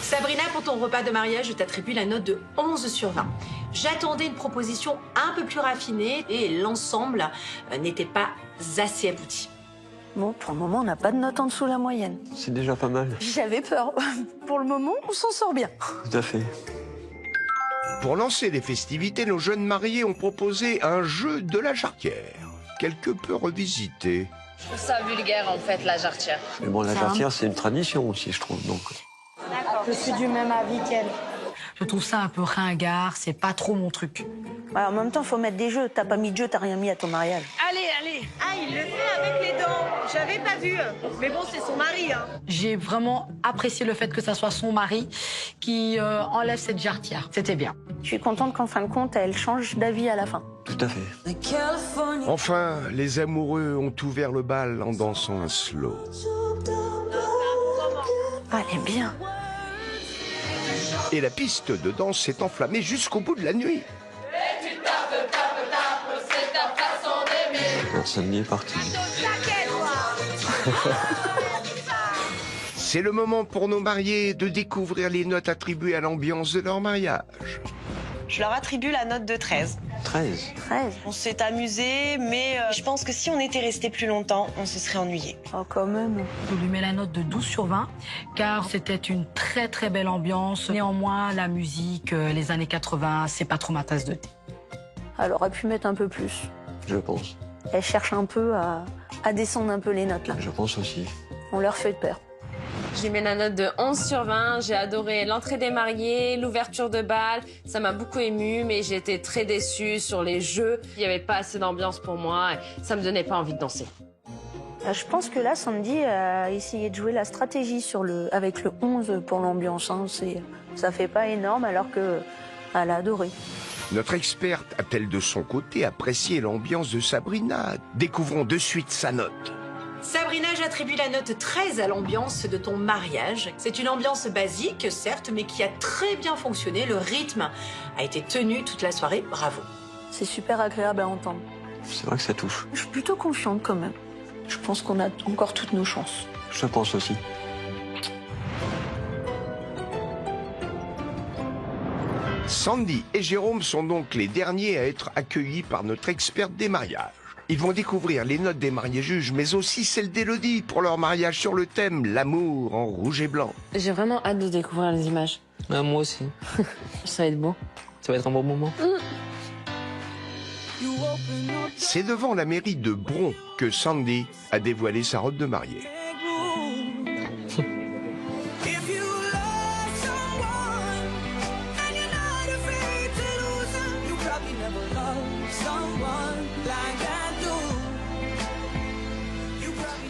Sabrina, pour ton repas de mariage, je t'attribue la note de 11 sur 20. J'attendais une proposition un peu plus raffinée et l'ensemble n'était pas assez abouti. Bon, pour le moment, on n'a pas de note en dessous de la moyenne. C'est déjà pas mal. J'avais peur. Pour le moment, on s'en sort bien. Tout à fait. Pour lancer les festivités, nos jeunes mariés ont proposé un jeu de la jarretière, quelque peu revisité. Je trouve ça vulgaire en fait, la jarretière. Mais bon, la jarretière, c'est une tradition aussi, je trouve. Donc. Je suis du même avis qu'elle. Je trouve ça un peu ringard, c'est pas trop mon truc. Alors, en même temps, faut mettre des jeux. T'as pas mis de jeu, t'as rien mis à ton mariage. Allez. Ah, il le fait avec les dents. J'avais pas vu. Mais bon, c'est son mari. Hein. J'ai vraiment apprécié le fait que ça soit son mari qui enlève cette jarretière. C'était bien. Je suis contente qu'en fin de compte, elle change d'avis à la fin. Tout à fait. Enfin, les amoureux ont ouvert le bal en dansant un slow. Ah, elle est bien. Et la piste de danse s'est enflammée jusqu'au bout de la nuit. Bon, samedi est parti. C'est le moment pour nos mariés de découvrir les notes attribuées à l'ambiance de leur mariage. Je leur attribue la note de 13. 13. 13. On s'est amusé, mais je pense que si on était resté plus longtemps, on se serait ennuyé. Oh, quand même. Je lui mets la note de 12 sur 20, car c'était une très très belle ambiance. Néanmoins, la musique, les années 80, c'est pas trop ma tasse de thé. Elle aurait pu mettre un peu plus. Je pense. Elle cherche un peu à descendre un peu les notes, là. Je pense aussi. On leur fait peur. Je lui mets la note de 11 sur 20. J'ai adoré l'entrée des mariés, l'ouverture de bal. Ça m'a beaucoup émue, mais j'ai été très déçue sur les jeux. Il n'y avait pas assez d'ambiance pour moi et ça me donnait pas envie de danser. Je pense que là, Sandy a essayé de jouer la stratégie avec le 11 pour l'ambiance. Hein. Ça fait pas énorme alors qu'elle a adoré. Notre experte a-t-elle de son côté apprécié l'ambiance de Sabrina? Découvrons de suite sa note. Sabrina, j'attribue la note 13 à l'ambiance de ton mariage. C'est une ambiance basique, certes, mais qui a très bien fonctionné. Le rythme a été tenu toute la soirée. Bravo. C'est super agréable à entendre. C'est vrai que ça touche. Je suis plutôt confiante quand même. Je pense qu'on a encore toutes nos chances. Je pense aussi. Sandy et Jérôme sont donc les derniers à être accueillis par notre experte des mariages. Ils vont découvrir les notes des mariés juges, mais aussi celles d'Élodie pour leur mariage sur le thème « L'amour en rouge et blanc ». J'ai vraiment hâte de découvrir les images. Ah, moi aussi. Ça va être beau. Ça va être un bon moment. C'est devant la mairie de Bron que Sandy a dévoilé sa robe de mariée.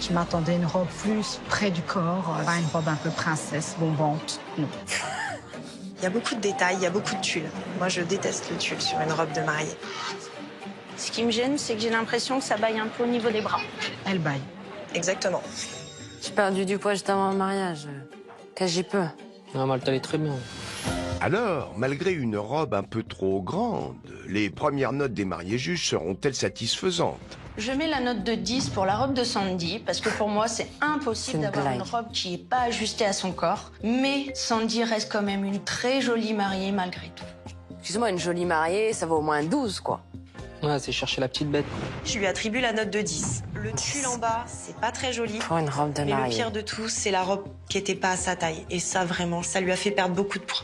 Je m'attendais à une robe plus près du corps, pas une robe un peu princesse, bombante. Non. Il y a beaucoup de détails, il y a beaucoup de tulle. Moi, je déteste le tulle sur une robe de mariée. Ce qui me gêne, c'est que j'ai l'impression que ça baille un peu au niveau des bras. Elle baille. Exactement. J'ai perdu du poids juste avant le mariage. Qu'est-ce que j'ai peur? Ah, Malte, elle est très bien. Alors, malgré une robe un peu trop grande, les premières notes des mariés juges seront-elles satisfaisantes? Je mets la note de 10 pour la robe de Sandy, parce que pour moi, c'est impossible d'avoir une robe qui n'est pas ajustée à son corps. Mais Sandy reste quand même une très jolie mariée malgré tout. Excuse-moi, une jolie mariée, ça vaut au moins 12, quoi. Ouais, c'est chercher la petite bête. Je lui attribue la note de 10. Le tulle en bas, c'est pas très joli. Pour une robe de Mais mariée. le pire de tout, c'est la robe qui était pas à sa taille. Et ça, vraiment, ça lui a fait perdre beaucoup de poids.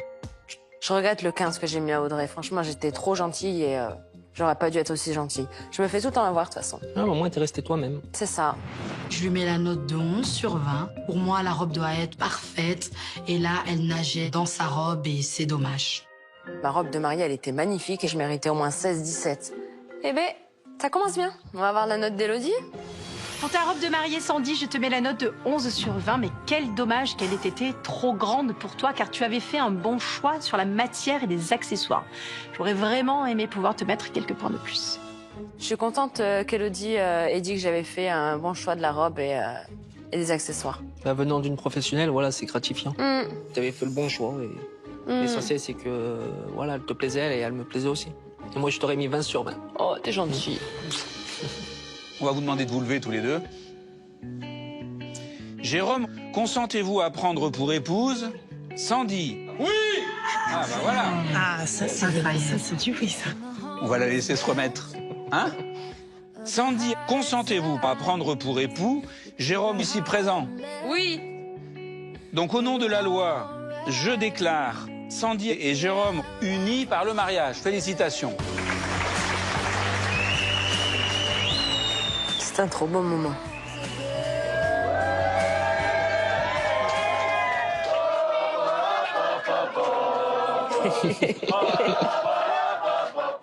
Je regrette le 15 que j'ai mis à Audrey. Franchement, j'étais trop gentille et j'aurais pas dû être aussi gentille. Je me fais tout le temps avoir, de toute façon. Ah, au moins, t'es resté toi-même. C'est ça. Je lui mets la note de 11 sur 20. Pour moi, la robe doit être parfaite. Et là, elle nageait dans sa robe et c'est dommage. Ma robe de mariée, elle était magnifique et je méritais au moins 16-17. Eh ben, ça commence bien. On va voir la note d'Élodie. Pour ta robe de mariée, Sandy, je te mets la note de 11 sur 20, mais quel dommage qu'elle ait été trop grande pour toi, car tu avais fait un bon choix sur la matière et les accessoires. J'aurais vraiment aimé pouvoir te mettre quelques points de plus. Je suis contente qu'Élodie ait dit que j'avais fait un bon choix de la robe et des accessoires. Bah, venant d'une professionnelle, voilà, c'est gratifiant. Mm. T'avais fait le bon choix et l'essentiel, c'est que, voilà, elle te plaisait elle, et elle me plaisait aussi. Et moi, je t'aurais mis 20 sur 20. Oh, t'es gentil. On va vous demander de vous lever tous les deux. Jérôme, consentez-vous à prendre pour épouse Sandy? Oui! Ah bah voilà. Ah, ça, c'est du oui, ça. On va la laisser se remettre. Hein? Sandy, consentez-vous à prendre pour époux Jérôme ici présent? Oui. Donc au nom de la loi, je déclare Sandy et Jérôme unis par le mariage. Félicitations. C'est un trop beau moment.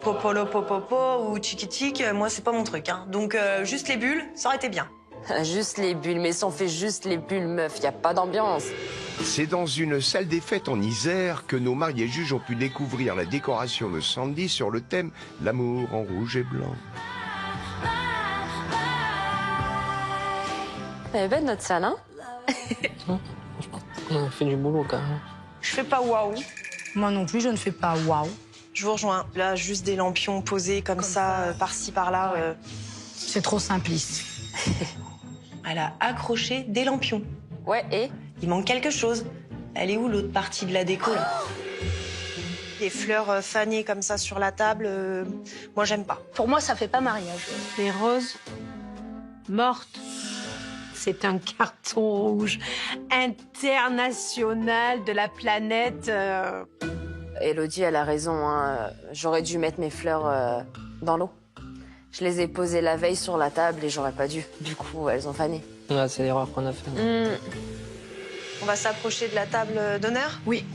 Popolo popopo ou tchiki-tchik, moi, c'est pas mon truc. Hein. Donc, juste les bulles, ça aurait été bien. Juste les bulles, mais si on fait juste les bulles, meuf, y a pas d'ambiance. C'est dans une salle des fêtes en Isère que nos mariés juges ont pu découvrir la décoration de Sandy sur le thème « L'amour en rouge et blanc ». Elle est belle notre salle, hein? On fait du boulot, quand même. Je fais pas waouh. Moi non plus, je ne fais pas waouh. Je vous rejoins. Là, juste des lampions posés comme ça, par-ci, par-là. C'est trop simpliste. Elle a accroché des lampions. Ouais, et? Il manque quelque chose. Elle est où l'autre partie de la déco, là? Des fleurs fanées comme ça sur la table, moi, j'aime pas. Pour moi, ça fait pas mariage. Les roses mortes. C'est un carton rouge international de la planète. Élodie, elle a raison. Hein. J'aurais dû mettre mes fleurs dans l'eau. Je les ai posées la veille sur la table et j'aurais pas dû. Du coup, elles ont fané. Ouais, c'est l'erreur qu'on a fait. On va s'approcher de la table d'honneur? Oui.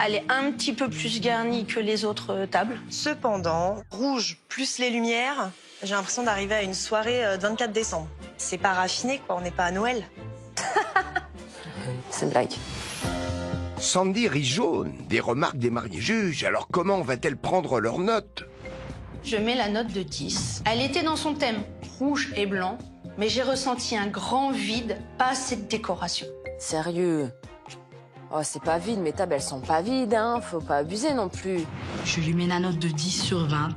Elle est un petit peu plus garnie que les autres tables. Cependant, rouge plus les lumières, j'ai l'impression d'arriver à une soirée de 24 décembre. C'est pas raffiné, quoi. On n'est pas à Noël. C'est une blague. Sandy rit jaune des remarques des mariés juges. Alors comment va-t-elle prendre leurs notes? Je mets la note de 10. Elle était dans son thème. rouge et blanc, mais j'ai ressenti un grand vide, pas assez de décoration. Sérieux? Oh, c'est pas vide, mes tables, elles sont pas vides, hein. Faut pas abuser non plus. Je lui mets la note de 10 sur 20.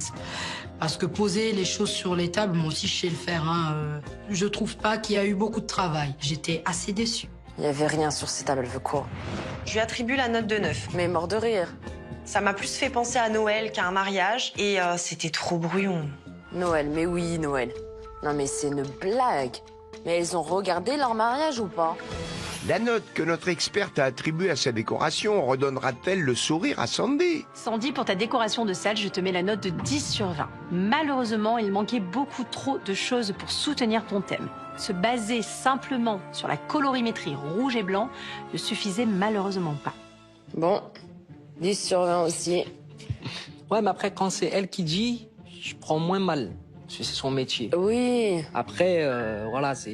Parce que poser les choses sur les tables, moi aussi, je sais le faire. Je trouve pas qu'il y a eu beaucoup de travail. J'étais assez déçue. Il y avait rien sur ces tables, elle veut quoi? Je lui attribue la note de 9. Mais mort de rire. Ça m'a plus fait penser à Noël qu'à un mariage et c'était trop brouillon. Noël, mais oui, Noël. Non mais c'est une blague. Mais elles ont regardé leur mariage ou pas? La note que notre experte a attribuée à sa décoration redonnera-t-elle le sourire à Sandy? Sandy, pour ta décoration de salle, je te mets la note de 10 sur 20. Malheureusement, il manquait beaucoup trop de choses pour soutenir ton thème. Se baser simplement sur la colorimétrie rouge et blanc ne suffisait malheureusement pas. Bon, 10 sur 20 aussi. Ouais, mais après, quand c'est elle qui dit, je prends moins mal. Parce que c'est son métier. Oui. Après, voilà, c'est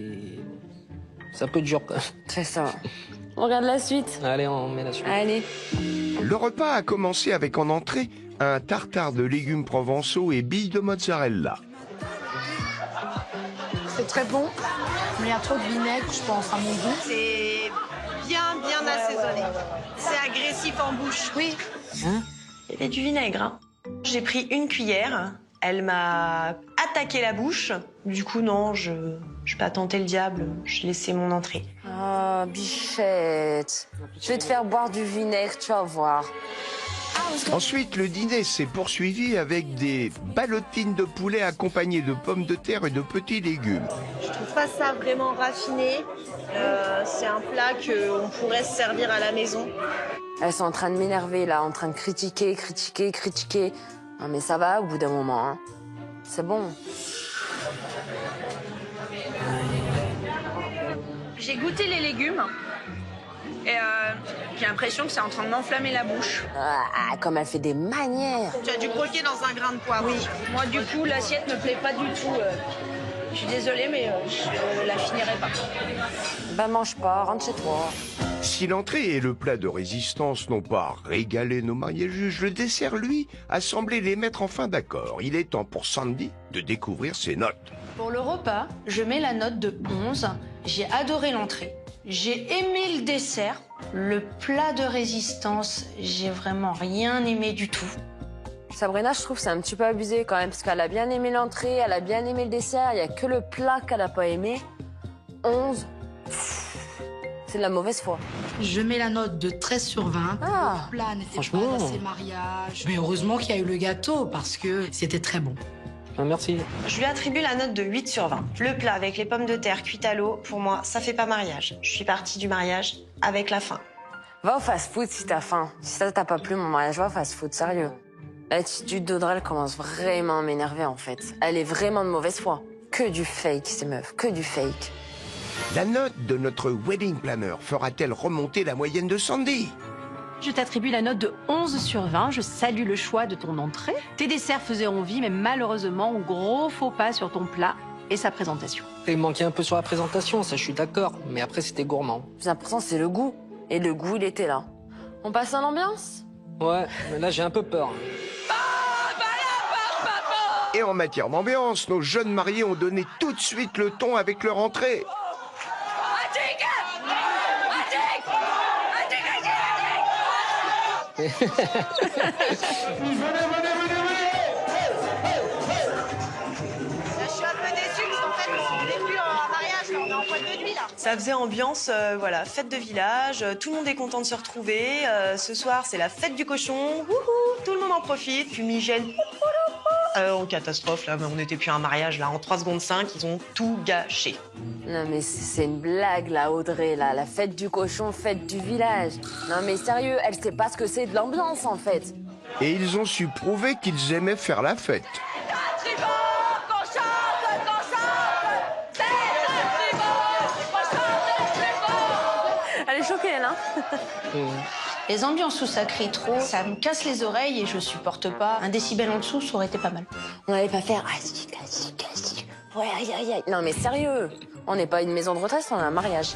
un peu dur. C'est ça. On regarde la suite. Allez, on met la suite. Allez. Le repas a commencé avec en entrée un tartare de légumes provençaux et billes de mozzarella. C'est très bon, mais il y a trop de vinaigre, je pense, à mon goût. C'est bien assaisonné. C'est agressif en bouche. Oui. Hein? Il y avait du vinaigre. Hein. J'ai pris une cuillère. Elle m'a attaqué la bouche. Du coup, non, je vais pas tenter le diable. Je laissé mon entrée. Oh, bichette. Je vais te faire boire du vinaigre, tu vas voir. Ensuite, le dîner s'est poursuivi avec des ballotines de poulet accompagnées de pommes de terre et de petits légumes. Je trouve pas ça vraiment raffiné. C'est un plat qu'on pourrait se servir à la maison. Elles sont en train de m'énerver, là, en train de critiquer. Non, mais ça va au bout d'un moment, hein. C'est bon. J'ai goûté les légumes et j'ai l'impression que c'est en train de m'enflammer la bouche. Ah, comme elle fait des manières. Tu as dû croquer dans un grain de poivre. Oui, moi du coup l'assiette me plaît pas du tout. Je suis désolée mais je la finirai pas. Bah mange pas, rentre chez toi. Si l'entrée et le plat de résistance n'ont pas régalé nos mariés juges, le dessert, lui, a semblé les mettre enfin d'accord. Il est temps pour Sandy de découvrir ses notes. Pour le repas, je mets la note de 11. J'ai adoré l'entrée. J'ai aimé le dessert. Le plat de résistance, j'ai vraiment rien aimé du tout. Sabrina, je trouve que c'est un petit peu abusé quand même, parce qu'elle a bien aimé l'entrée, elle a bien aimé le dessert, il n'y a que le plat qu'elle n'a pas aimé. 11, c'est de la mauvaise foi. Je mets la note de 13 sur 20. Ah, Le plat n'était franchement. pas assez mariage. Mais heureusement qu'il y a eu le gâteau, parce que c'était très bon. Ah, merci. Je lui attribue la note de 8 sur 20. Le plat avec les pommes de terre cuites à l'eau, pour moi, ça fait pas mariage. Je suis partie du mariage avec la faim. Va au fast-food si t'as faim. Si ça t'a pas plu, mon mariage, va au fast-food, sérieux. L'attitude d'Audrey, elle commence vraiment à m'énerver, en fait. Elle est vraiment de mauvaise foi. Que du fake, ces meufs, que du fake. La note de notre wedding planner fera-t-elle remonter la moyenne de Sandy? Je t'attribue la note de 11 sur 20. Je salue le choix de ton entrée. Tes desserts faisaient envie, mais malheureusement, gros faux pas sur ton plat et sa présentation. Il manquait un peu sur la présentation, ça je suis d'accord. Mais après, c'était gourmand. Le plus important, c'est le goût. Et le goût, il était là. On passe à l'ambiance? Ouais, mais là, j'ai un peu peur. Et en matière d'ambiance, nos jeunes mariés ont donné tout de suite le ton avec leur entrée. Je suis un peu déçue parce qu'en fait, on n'est plus en mariage, là, on est en boîte de nuit là. Ça faisait ambiance, voilà, fête de village, tout le monde est content de se retrouver. Ce soir, c'est la fête du cochon, wouhou, tout le monde en profite, fumigène. En catastrophe là, mais on n'était plus à un mariage là. En 3 secondes 5, ils ont tout gâché. Non mais c'est une blague là, Audrey, là. La fête du cochon, fête du village. Non mais sérieux, elle sait pas ce que c'est de l'ambiance en fait. Et ils ont su prouver qu'ils aimaient faire la fête. Elle est choquée, elle, hein. Les ambiances où ça crie trop, ça me casse les oreilles et je supporte pas. Un décibel en dessous, ça aurait été pas mal. On n'allait pas faire... Ouais, aïe, aïe, aïe. Non mais sérieux, on n'est pas une maison de retraite, on a un mariage.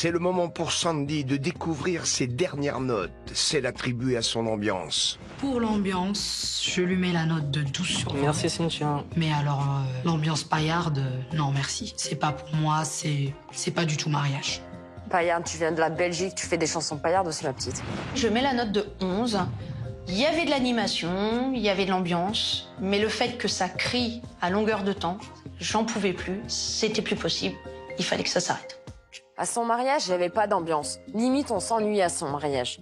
C'est le moment pour Sandy de découvrir ses dernières notes, celles attribuées à son ambiance. Pour l'ambiance, je lui mets la note de 12 sur 20. Merci Cynthia. Mais alors, l'ambiance paillarde, non merci. C'est pas pour moi, c'est pas du tout mariage. Paillarde, tu viens de la Belgique, tu fais des chansons paillardes aussi, ma petite. Je mets la note de 11. Il y avait de l'animation, il y avait de l'ambiance, mais le fait que ça crie à longueur de temps, j'en pouvais plus, c'était plus possible, il fallait que ça s'arrête. À son mariage, il n'y avait pas d'ambiance. Limite, on s'ennuie à son mariage.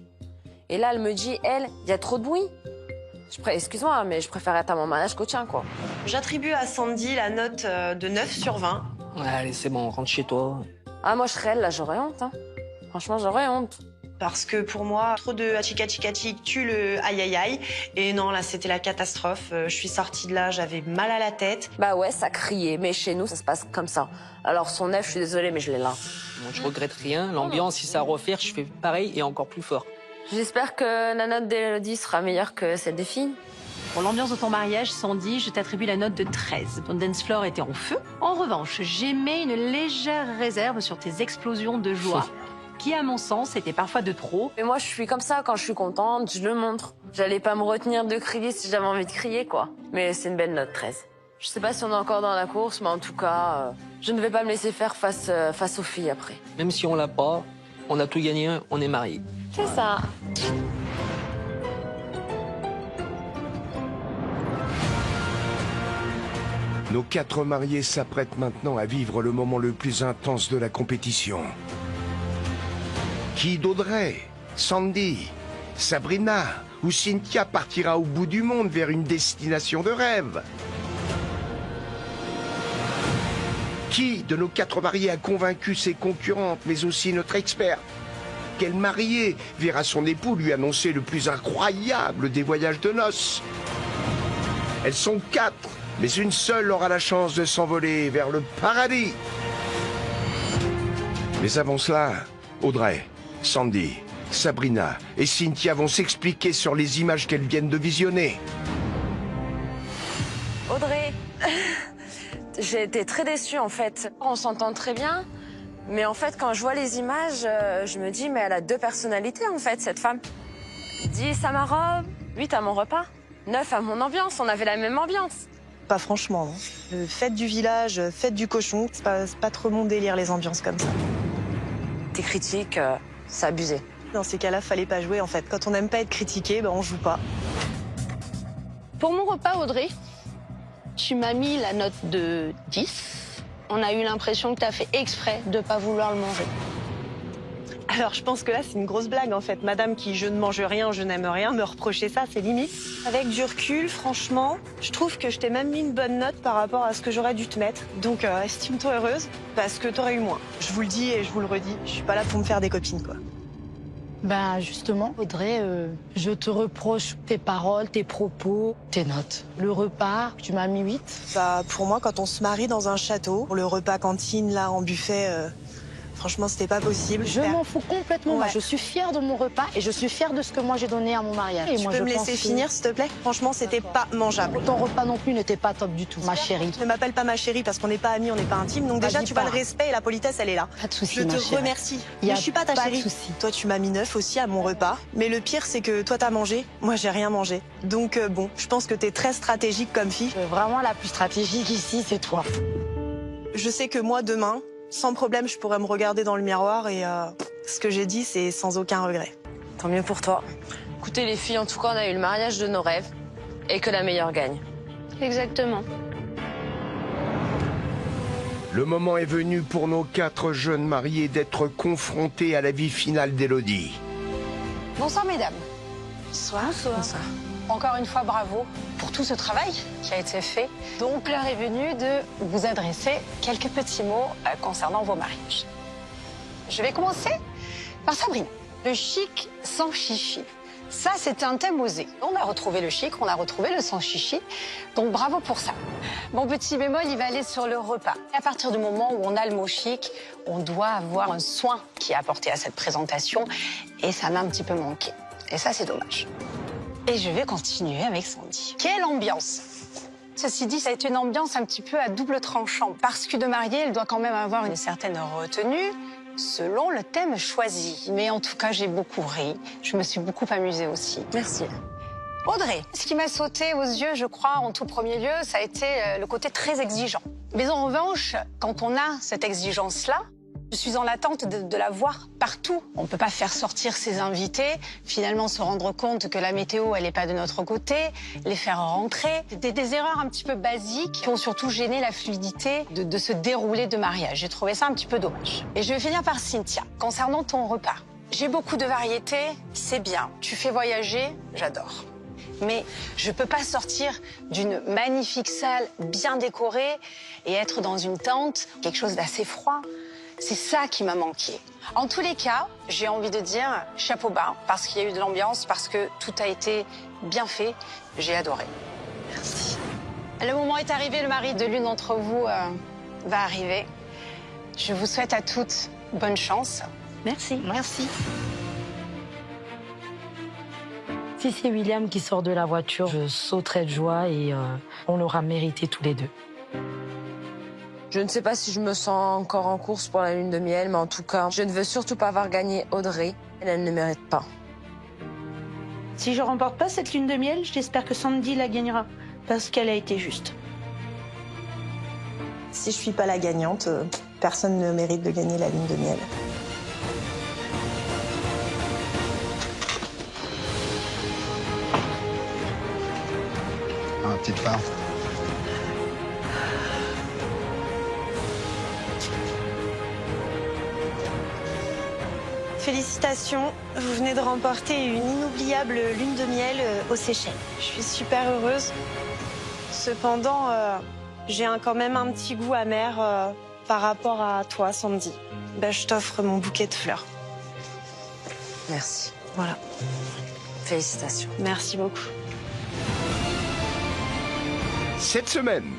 Et là, elle me dit, il y a trop de bruit. Excuse-moi, mais je préfère être à mon mariage qu'au tien, quoi. J'attribue à Sandy la note de 9 sur 20. Ouais, allez, c'est bon, rentre chez toi. Ah, moi, je serais elle, là, j'aurais honte. Hein. Franchement, j'aurais honte. Parce que pour moi, trop de hachikachikachik tue le aïe aïe aïe. Et non, là, c'était la catastrophe. Je suis sortie de là, j'avais mal à la tête. Bah ouais, ça criait, mais chez nous, ça se passe comme ça. Alors, son F, je suis désolée, mais je l'ai là. Moi, je regrette rien. L'ambiance, si ça à refaire, je fais pareil et encore plus fort. J'espère que la note d'Élodie sera meilleure que celle des filles. Pour l'ambiance de ton mariage, Sandy, je t'attribue la note de 13. Ton dance floor était en feu. En revanche, j'émets une légère réserve sur tes explosions de joie, qui, à mon sens, étaient parfois de trop. Mais moi, je suis comme ça. Quand je suis contente, je le montre. J'allais pas me retenir de crier si j'avais envie de crier, quoi. Mais c'est une belle note, 13. Je sais pas si on est encore dans la course, mais en tout cas, je ne vais pas me laisser faire face aux filles après. Même si on l'a pas, on a tout gagné, on est mariés. C'est ça. Nos 4 mariés s'apprêtent maintenant à vivre le moment le plus intense de la compétition. Qui d'Audrey, Sandy, Sabrina ou Cynthia partira au bout du monde vers une destination de rêve? Qui de nos 4 mariés a convaincu ses concurrentes, mais aussi notre expert? Quel marié verra son époux lui annoncer le plus incroyable des voyages de noces? Elles sont 4, mais une seule aura la chance de s'envoler vers le paradis. Mais avant cela, Audrey, Sandy, Sabrina et Cynthia vont s'expliquer sur les images qu'elles viennent de visionner. Audrey, j'ai été très déçue en fait. On s'entend très bien, mais en fait quand je vois les images, je me dis mais elle a 2 personnalités en fait cette femme. 10 à ma robe, 8 à mon repas, 9 à mon ambiance, on avait la même ambiance. Pas franchement, non. Fête du village, fête du cochon, c'est pas trop mon délire les ambiances comme ça. Tes critiques, c'est abusé. Dans ces cas-là, fallait pas jouer en fait. Quand on n'aime pas être critiqué, ben on joue pas. Pour mon repas, Audrey, tu m'as mis la note de 10. On a eu l'impression que tu as fait exprès de pas vouloir le manger. Alors je pense que là c'est une grosse blague en fait. Madame qui je ne mange rien, je n'aime rien, me reprocher ça, c'est limite. Avec du recul, franchement, je trouve que je t'ai même mis une bonne note par rapport à ce que j'aurais dû te mettre. Donc estime-toi heureuse parce que t'aurais eu moins. Je vous le dis et je vous le redis, je suis pas là pour me faire des copines quoi. Ben justement, Audrey, je te reproche tes paroles, tes propos, tes notes. Le repas, tu m'as mis 8. Bah pour moi, quand on se marie dans un château, le repas cantine là en buffet, franchement c'était pas possible. Je m'en fous complètement. Ouais. Moi, je suis fière de mon repas et je suis fière de ce que moi j'ai donné à mon mariage. Tu peux me laisser finir s'il te plaît? Franchement, c'était pas mangeable. Ton repas non plus n'était pas top du tout, ma chérie. Ne m'appelle pas ma chérie parce qu'on n'est pas amis, on n'est pas intimes. Donc déjà, tu vois, le respect et la politesse, elle est là. Pas de soucis, je te remercie. Mais je suis pas ta chérie. Toi, tu m'as mis 9 aussi à mon repas. Mais le pire, c'est que toi, t'as mangé. Moi, j'ai rien mangé. Donc bon, je pense que t'es très stratégique comme fille. Vraiment, la plus stratégique ici, c'est toi. Je sais que moi, demain, sans problème, je pourrais me regarder dans le miroir et ce que j'ai dit, c'est sans aucun regret. Tant mieux pour toi. Écoutez les filles, en tout cas, on a eu le mariage de nos rêves et que la meilleure gagne. Exactement. Le moment est venu pour nos 4 jeunes mariés d'être confrontés à la vie finale d'Élodie. Bonsoir mesdames. Bonsoir. Bonsoir. Encore une fois, bravo pour tout ce travail qui a été fait. Donc, l'heure est venue de vous adresser quelques petits mots concernant vos mariages. Je vais commencer par Sabrina. Le chic sans chichi. Ça, c'est un thème osé. On a retrouvé le chic, on a retrouvé le sans chichi. Donc, bravo pour ça. Mon petit bémol, il va aller sur le repas. À partir du moment où on a le mot chic, on doit avoir un soin qui est apporté à cette présentation. Et ça m'a un petit peu manqué. Et ça, c'est dommage. Et je vais continuer avec Sandy. Quelle ambiance! Ceci dit, ça a été une ambiance un petit peu à double tranchant. Parce que de mariée, elle doit quand même avoir une certaine retenue. selon le thème choisi. Mais en tout cas, j'ai beaucoup ri. Je me suis beaucoup amusée aussi. Merci. Audrey, ce qui m'a sauté aux yeux, je crois, en tout premier lieu, ça a été le côté très exigeant. Mais en revanche, quand on a cette exigence-là, je suis en attente de la voir partout. On ne peut pas faire sortir ses invités, finalement se rendre compte que la météo, elle n'est pas de notre côté, les faire rentrer. C'était des erreurs un petit peu basiques qui ont surtout gêné la fluidité de ce déroulé de mariage. J'ai trouvé ça un petit peu dommage. Et je vais finir par Cynthia, concernant ton repas. J'ai beaucoup de variétés, c'est bien. Tu fais voyager, j'adore. Mais je peux pas sortir d'une magnifique salle bien décorée et être dans une tente, quelque chose d'assez froid. C'est ça qui m'a manqué. En tous les cas, j'ai envie de dire chapeau bas, parce qu'il y a eu de l'ambiance, parce que tout a été bien fait. J'ai adoré. Merci. Le moment est arrivé, le mari de l'une d'entre vous va arriver. Je vous souhaite à toutes bonne chance. Merci. Merci. Si c'est William qui sort de la voiture, je sauterai de joie et on l'aura mérité tous les deux. Je ne sais pas si je me sens encore en course pour la lune de miel, mais en tout cas, je ne veux surtout pas voir gagner Audrey. Elle ne mérite pas. Si je remporte pas cette lune de miel, j'espère que Sandy la gagnera, parce qu'elle a été juste. Si je suis pas la gagnante, personne ne mérite de gagner la lune de miel. Un petit pain. Félicitations, vous venez de remporter une inoubliable lune de miel aux Seychelles. Je suis super heureuse. Cependant, j'ai quand même un petit goût amer par rapport à toi, Sandy. Ben, je t'offre mon bouquet de fleurs. Merci. Voilà. Félicitations. Merci beaucoup. Cette semaine,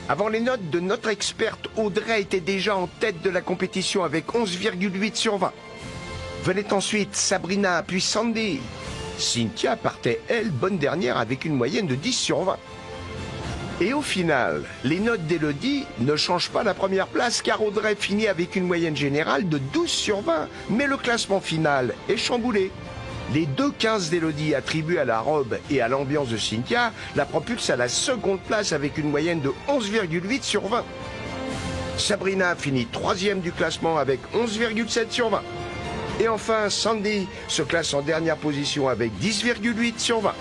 avant les notes de notre experte, Audrey était déjà en tête de la compétition avec 11,8 sur 20. Venait ensuite Sabrina, puis Sandy. Cynthia partait, elle, bonne dernière avec une moyenne de 10 sur 20. Et au final, les notes d'Élodie ne changent pas la première place car Audrey finit avec une moyenne générale de 12 sur 20. Mais le classement final est chamboulé. Les 2 15 d'Élodie attribués à la robe et à l'ambiance de Cynthia la propulsent à la seconde place avec une moyenne de 11,8 sur 20. Sabrina finit 3e du classement avec 11,7 sur 20. Et enfin, Sandy se classe en dernière position avec 10,8 sur 20.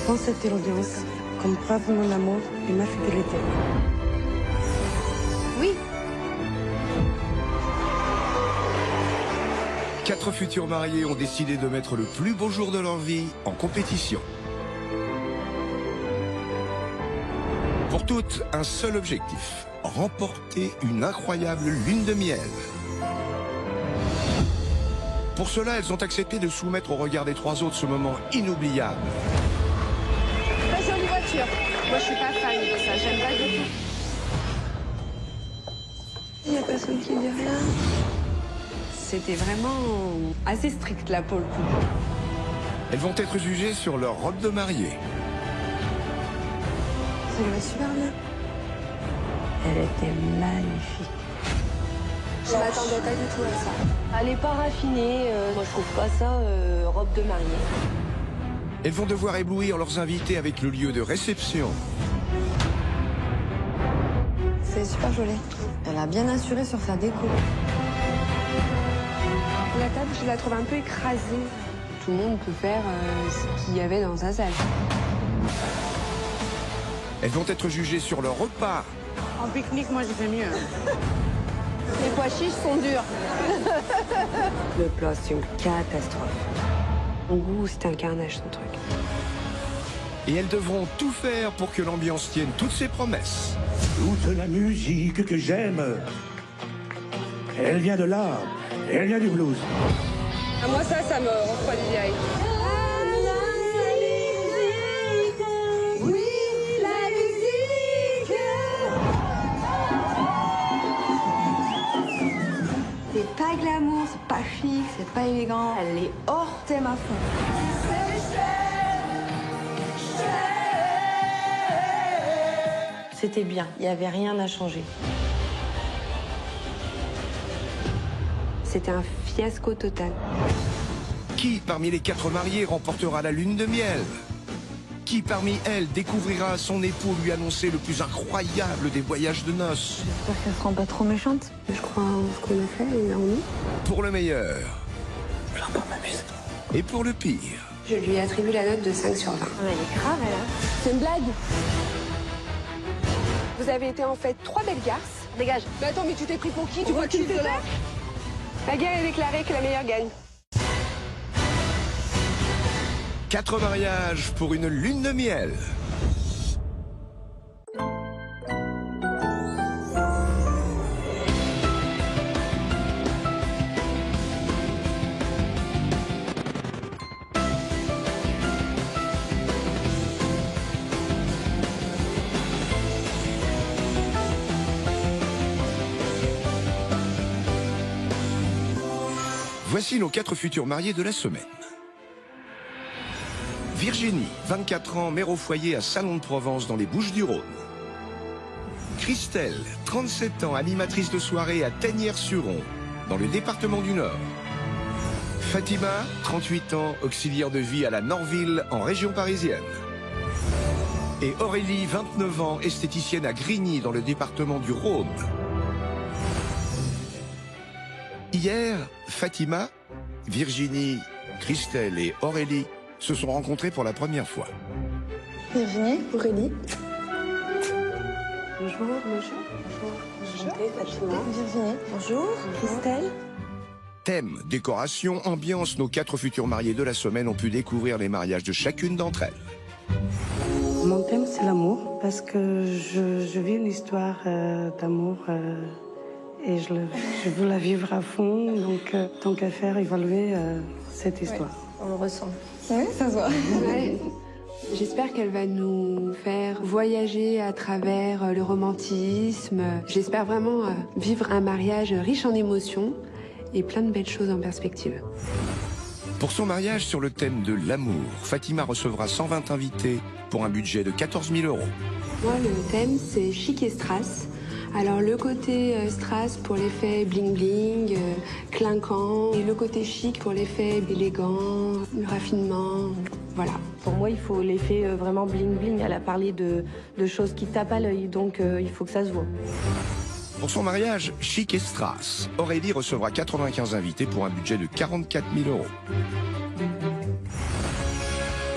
Dans cette audience, comme preuve de mon amour et ma fidélité. Oui. 4 futurs mariés ont décidé de mettre le plus beau jour de leur vie en compétition. Pour toutes, un seul objectif, remporter une incroyable lune de miel. Pour cela, elles ont accepté de soumettre au regard des 3 autres ce moment inoubliable. Très jolie voiture. Moi, je suis pas fan de ça. J'aime pas du tout. Il n'y a personne qui dit rien. C'était vraiment assez strict là pour le coup. Elles vont être jugées sur leur robe de mariée. Ça lui va super bien. Elle était magnifique. Je m'attendais pas du tout à ça. Elle n'est pas raffinée. Moi, je trouve pas ça robe de mariée. Elles vont devoir éblouir leurs invités avec le lieu de réception. C'est super joli. Elle a bien assuré sur sa déco. La table, je la trouve un peu écrasée. Tout le monde peut faire ce qu'il y avait dans sa salle. Elles vont être jugées sur leur repas. En pique-nique, moi, j'ai fait mieux. Les pois chiches sont durs. Le plat, c'est une catastrophe. Au goût, c'est un carnage, son truc. Et elles devront tout faire pour que l'ambiance tienne toutes ses promesses. Toute la musique que j'aime, elle vient de là, elle vient du blues. Ah, moi, ça me refroidit direct. pas glamour, c'est pas chic, c'est pas élégant. Elle est hors thème à fond. C'était bien, il n'y avait rien à changer. C'était un fiasco total. Qui parmi les 4 mariés remportera la lune de miel? Qui parmi elles découvrira son époux lui annoncer le plus incroyable des voyages de noces? J'espère qu'elle sera pas trop méchante. Je crois en ce qu'on a fait et en nous. Pour le meilleur. Et pour le pire. Je lui attribue la note de 5 sur 20. Elle est grave, elle. C'est une blague. Vous avez été en fait 3 belles garces. Dégage. Mais attends, mais tu t'es pris pour qui? Tu vois qui de là? La guerre est déclarée que la meilleure gagne. 4 mariages pour une lune de miel. Voici nos 4 futurs mariés de la semaine. Virginie, 24 ans, mère au foyer à Salon de Provence dans les Bouches-du-Rhône. Christelle, 37 ans, animatrice de soirée à Tanières-sur-Ron, dans le département du Nord. Fatima, 38 ans, auxiliaire de vie à la Norville, en région parisienne. Et Aurélie, 29 ans, esthéticienne à Grigny, dans le département du Rhône. Hier, Fatima, Virginie, Christelle et Aurélie se sont rencontrés pour la première fois. Virginie, Aurélie. Bonjour, bonjour. Bonjour. Enchantée, Fatima. Virginie. Bonjour. Christelle. Thème, décoration, ambiance, nos 4 futurs mariés de la semaine ont pu découvrir les mariages de chacune d'entre elles. Mon thème, c'est l'amour, parce que je vis une histoire d'amour et je veux la vivre à fond, donc tant qu'à faire évaluer cette histoire. Ouais, on le ressent. Oui, ça se voit. Ouais. J'espère qu'elle va nous faire voyager à travers le romantisme. J'espère vraiment vivre un mariage riche en émotions et plein de belles choses en perspective. Pour son mariage sur le thème de l'amour, Fatima recevra 120 invités pour un budget de 14 000 €. Moi, le thème, c'est chic et strass. Alors, le côté strass pour l'effet bling-bling, clinquant, et le côté chic pour l'effet élégant, le raffinement, voilà. Pour moi, il faut l'effet vraiment bling-bling. Elle a parlé de choses qui tapent à l'œil, donc il faut que ça se voit. Pour son mariage chic et strass, Aurélie recevra 95 invités pour un budget de 44 000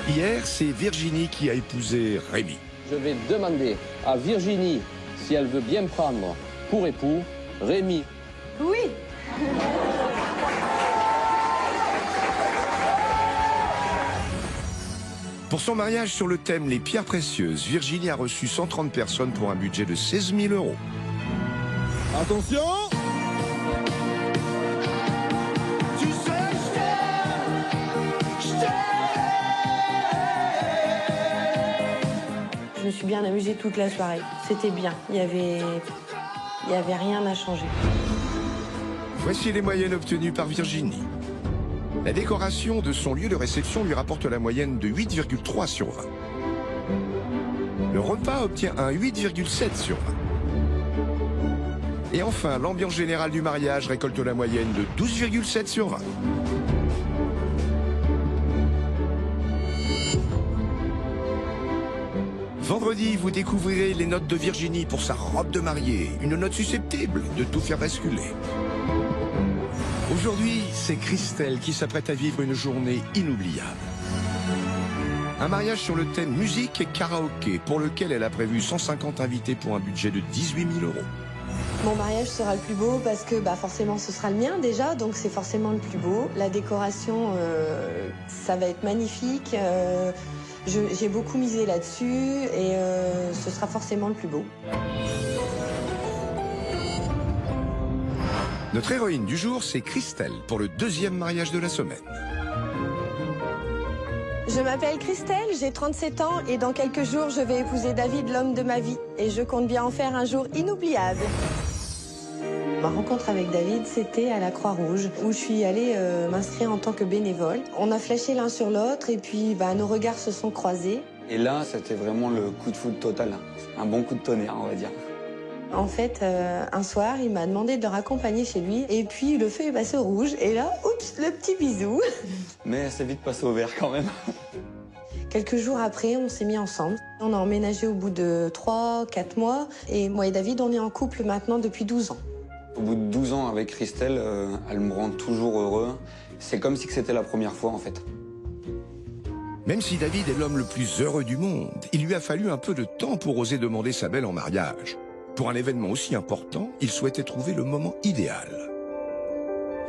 €. Hier, c'est Virginie qui a épousé Rémi. Je vais demander à Virginie si elle veut bien prendre pour époux Rémi. Oui. Pour son mariage sur le thème Les pierres précieuses, Virginie a reçu 130 personnes pour un budget de 16 000 €. Attention! Je me suis bien amusée toute la soirée. C'était bien. Il y avait rien à changer. Voici les moyennes obtenues par Virginie. La décoration de son lieu de réception lui rapporte la moyenne de 8,3 sur 20. Le repas obtient un 8,7 sur 20. Et enfin, l'ambiance générale du mariage récolte la moyenne de 12,7 sur 20. Vendredi, vous découvrirez les notes de Virginie pour sa robe de mariée, une note susceptible de tout faire basculer. Aujourd'hui, c'est Christelle qui s'apprête à vivre une journée inoubliable. Un mariage sur le thème musique et karaoké, pour lequel elle a prévu 150 invités pour un budget de 18 000 €. Mon mariage sera le plus beau parce que forcément ce sera le mien déjà, donc c'est forcément le plus beau. La décoration, ça va être magnifique. J'ai beaucoup misé là-dessus et ce sera forcément le plus beau. Notre héroïne du jour, c'est Christelle, pour le deuxième mariage de la semaine. Je m'appelle Christelle, j'ai 37 ans et dans quelques jours, je vais épouser David, l'homme de ma vie. Et je compte bien en faire un jour inoubliable. Ma rencontre avec David, c'était à la Croix-Rouge, où je suis allée m'inscrire en tant que bénévole. On a flashé l'un sur l'autre et puis nos regards se sont croisés. Et là, c'était vraiment le coup de foudre total. Un bon coup de tonnerre, on va dire. En fait, un soir, il m'a demandé de le raccompagner chez lui. Et puis, le feu est passé au rouge. Et là, oups, le petit bisou. Mais c'est vite passé au vert quand même. Quelques jours après, on s'est mis ensemble. On a emménagé au bout de 3-4 mois. Et moi et David, on est en couple maintenant depuis 12 ans. Au bout de 12 ans avec Christelle, elle me rend toujours heureux. C'est comme si c'était la première fois, en fait. Même si David est l'homme le plus heureux du monde, il lui a fallu un peu de temps pour oser demander sa belle en mariage. Pour un événement aussi important, il souhaitait trouver le moment idéal.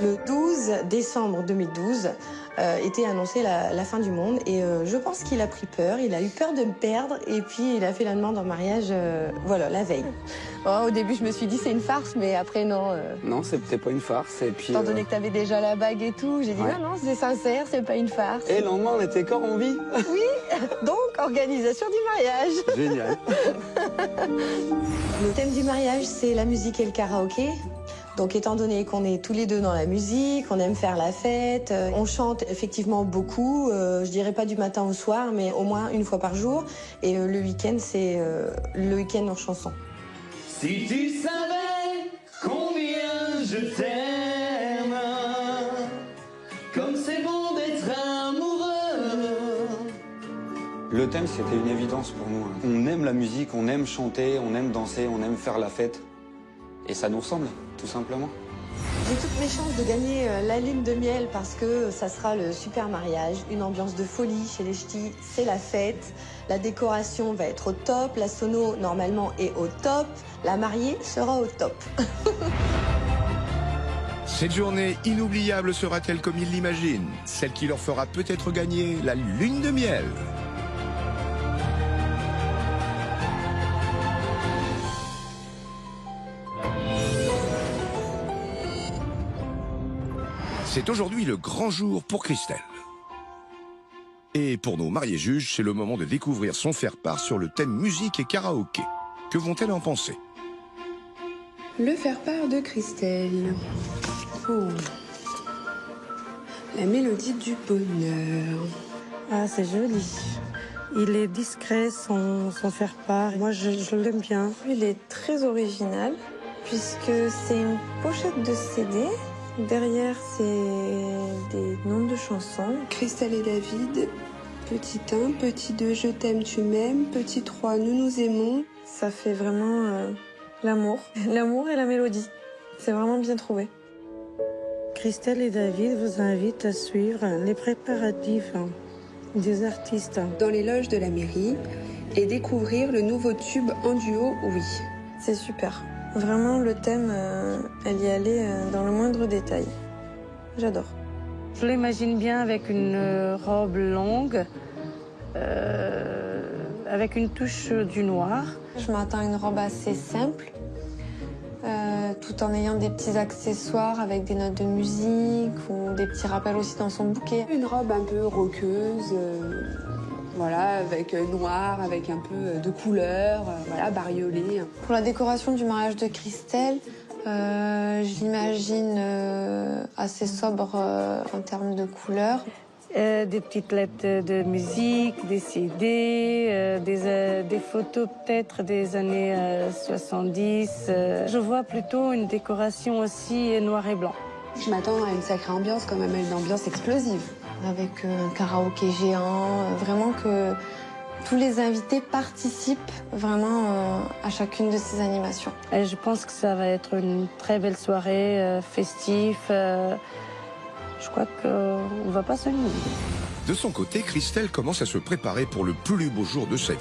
Le 12 décembre 2012 était annoncée la fin du monde et je pense qu'il a pris peur, il a eu peur de me perdre et puis il a fait la demande en mariage la veille. Oh, au début je me suis dit c'est une farce mais après non. Non, c'était pas une farce et puis... Étant donné que t'avais déjà la bague et tout, j'ai dit ouais. non, c'est sincère, c'est pas une farce. Et le lendemain on était corps en vie. Oui, donc organisation du mariage. Génial. Le thème du mariage c'est la musique et le karaoké. Donc étant donné qu'on est tous les deux dans la musique, on aime faire la fête, on chante effectivement beaucoup, je dirais pas du matin au soir, mais au moins une fois par jour. Et le week-end, c'est le week-end en chanson. Si tu savais combien je t'aime, comme c'est bon d'être amoureux. Le thème, c'était une évidence pour nous. On aime la musique, on aime chanter, on aime danser, on aime faire la fête. Et ça nous ressemble, tout simplement. J'ai toutes mes chances de gagner la lune de miel parce que ça sera le super mariage, une ambiance de folie chez les ch'tis, c'est la fête. La décoration va être au top, la sono normalement est au top, la mariée sera au top. Cette journée inoubliable sera-t-elle comme ils l'imaginent? Celle qui leur fera peut-être gagner la lune de miel. C'est aujourd'hui le grand jour pour Christelle. Et pour nos mariés juges, c'est le moment de découvrir son faire-part sur le thème musique et karaoké. Que vont-elles en penser? Le faire-part de Christelle. Oh. La mélodie du bonheur. Ah, c'est joli. Il est discret, son faire-part. Moi, je l'aime bien. Il est très original puisque c'est une pochette de CD. Derrière, c'est des noms de chansons. Christelle et David, petit 1, petit 2, je t'aime, tu m'aimes, petit 3, nous nous aimons. Ça fait vraiment l'amour. L'amour et la mélodie. C'est vraiment bien trouvé. Christelle et David vous invitent à suivre les préparatifs des artistes dans les loges de la mairie et découvrir le nouveau tube en duo Oui. C'est super. Vraiment, le thème, elle y allait dans le moindre détail. J'adore. Je l'imagine bien avec une robe longue, avec une touche du noir. Je m'attends à une robe assez simple, tout en ayant des petits accessoires avec des notes de musique ou des petits rappels aussi dans son bouquet. Une robe un peu rockeuse, voilà, avec noir, avec un peu de couleur, voilà, bariolé. Pour la décoration du mariage de Christelle, je l'imagine assez sobre en termes de couleurs. Des petites lettres de musique, des CD, des photos peut-être des années 70. Je vois plutôt une décoration aussi noir et blanc. Je m'attends à une sacrée ambiance quand même, une ambiance explosive. Avec un karaoké géant, vraiment que tous les invités participent vraiment à chacune de ces animations. Et je pense que ça va être une très belle soirée, festive. Je crois qu'on ne va pas s'ennuyer. De son côté, Christelle commence à se préparer pour le plus beau jour de sa vie.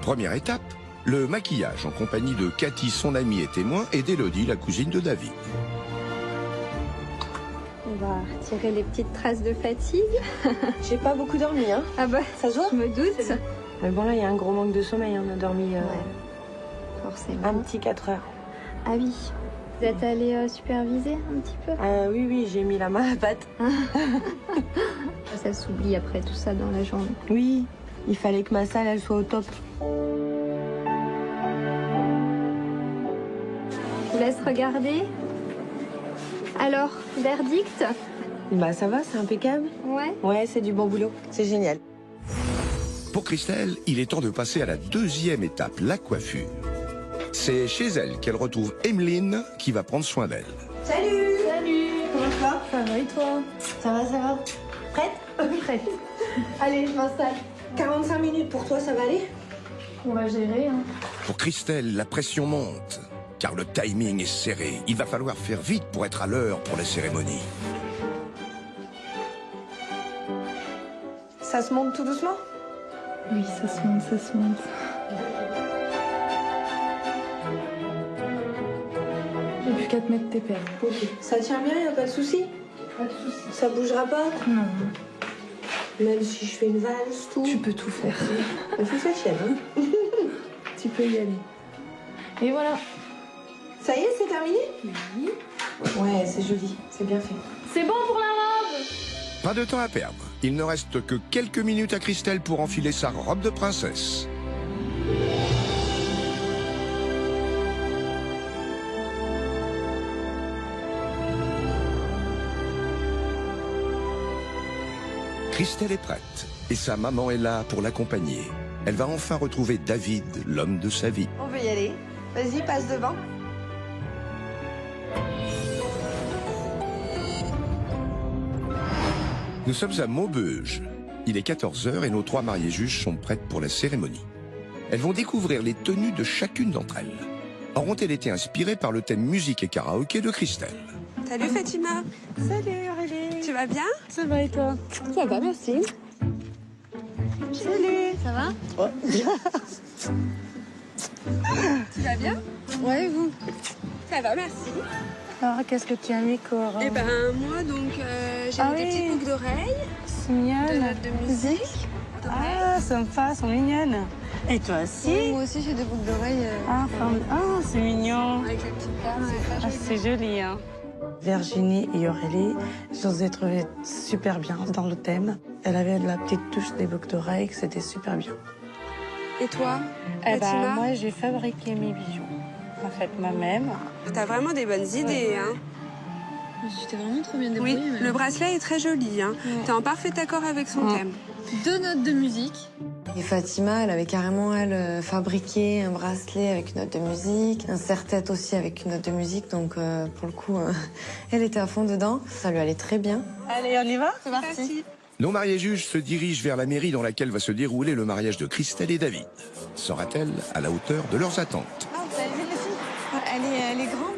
Première étape, le maquillage en compagnie de Cathy, son amie et témoin, et d'Élodie, la cousine de David. On va retirer les petites traces de fatigue. J'ai pas beaucoup dormi, hein. Ah bah, ça se voit. Je me doute. Mais bon, là, il y a un gros manque de sommeil. On a dormi forcément. Un petit 4 heures. Ah oui. Vous êtes allé superviser un petit peu? Oui, j'ai mis la main à la pâte. Ça s'oublie après tout ça dans la journée. Oui, il fallait que ma salle, elle soit au top. Je vous laisse regarder. Alors, verdict? Bah ça va, c'est impeccable. Ouais. Ouais, c'est du bon boulot. C'est génial. Pour Christelle, il est temps de passer à la deuxième étape, la coiffure. C'est chez elle qu'elle retrouve Emeline qui va prendre soin d'elle. Salut! Salut! Comment tu vas? Ça va et toi? Ça va. Prête? Prête. Allez, je m'installe. 45 minutes pour toi, ça va aller? On va gérer, hein. Pour Christelle, la pression monte, car le timing est serré. Il va falloir faire vite pour être à l'heure pour la cérémonie. Ça se monte tout doucement? Oui, ça se monte, ça se monte. J'ai plus qu'à te mettre tes perles. Ok. Ça tient bien, y a pas de souci? Pas de soucis. Ça bougera pas? Non. Même si je fais une valse, tout? Tu peux tout faire. Il faut que ça tienne, hein? Tu peux y aller. Et voilà. Ça y est, c'est terminé? Oui. Ouais, c'est joli. C'est bien fait. C'est bon pour la robe? Pas de temps à perdre. Il ne reste que quelques minutes à Christelle pour enfiler sa robe de princesse. Christelle est prête et sa maman est là pour l'accompagner. Elle va enfin retrouver David, l'homme de sa vie. On peut y aller. Vas-y, passe devant. Nous sommes à Maubeuge. Il est 14 h et nos 3 mariés juges sont prêtes pour la cérémonie. Elles vont découvrir les tenues de chacune d'entre elles. Auront-elles été inspirées par le thème musique et karaoké de Christelle? Salut Fatima. Salut Aurélie. Tu vas bien? Ça va et toi? Ça va, merci. Salut. Ça va? Tu vas bien? Ouais, et vous? Ça va, merci. Alors, qu'est-ce que tu as mis, Cora? Eh ben, moi, donc, j'ai mis des petites boucles d'oreilles. C'est mignonne. De notes de musique. Ah, sympa, elles sont mignonnes. Et toi aussi? Oui, moi aussi, j'ai des boucles d'oreilles. Ah, c'est mignon. Avec les petites perles, Ah, c'est joli, hein. Virginie et Aurélie, je les ai trouvées super bien dans le thème. Elle avait de la petite touche des boucles d'oreilles, c'était super bien. Et toi, Eh ben, Fatima? moi, j'ai fabriqué mes bijoux. En fait, moi-même. T'as vraiment des bonnes idées, hein? Tu t'es vraiment trop bien Oui, débrouillée. le bracelet est très joli, hein. T'es en parfait accord avec son thème. 2 notes de musique. Et Fatima, elle avait carrément, fabriqué un bracelet avec une note de musique, un serre-tête aussi avec une note de musique. Donc, pour le coup, elle était à fond dedans. Ça lui allait très bien. Allez, on y va? C'est parti. Nos mariés juges se dirigent vers la mairie dans laquelle va se dérouler le mariage de Christelle et David. Sera-t-elle à la hauteur de leurs attentes? Ah, vous avez vu les filles? Elle est grande.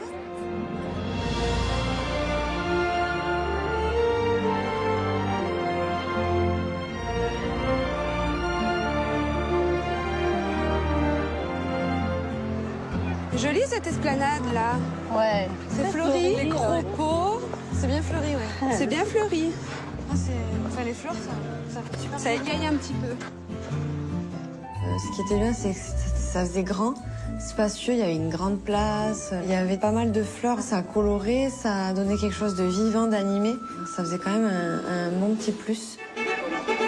Jolie cette esplanade là. Ouais. C'est fleuri, les crapauds. C'est bien fleuri, ouais. C'est bien fleuri. Enfin, les fleurs, ça fait super Ça égaye un petit peu. Ce qui était bien, c'est que ça faisait grand, spacieux, il y avait une grande place, il y avait pas mal de fleurs, ça a coloré, ça a donné quelque chose de vivant, d'animé. Ça faisait quand même un bon petit plus.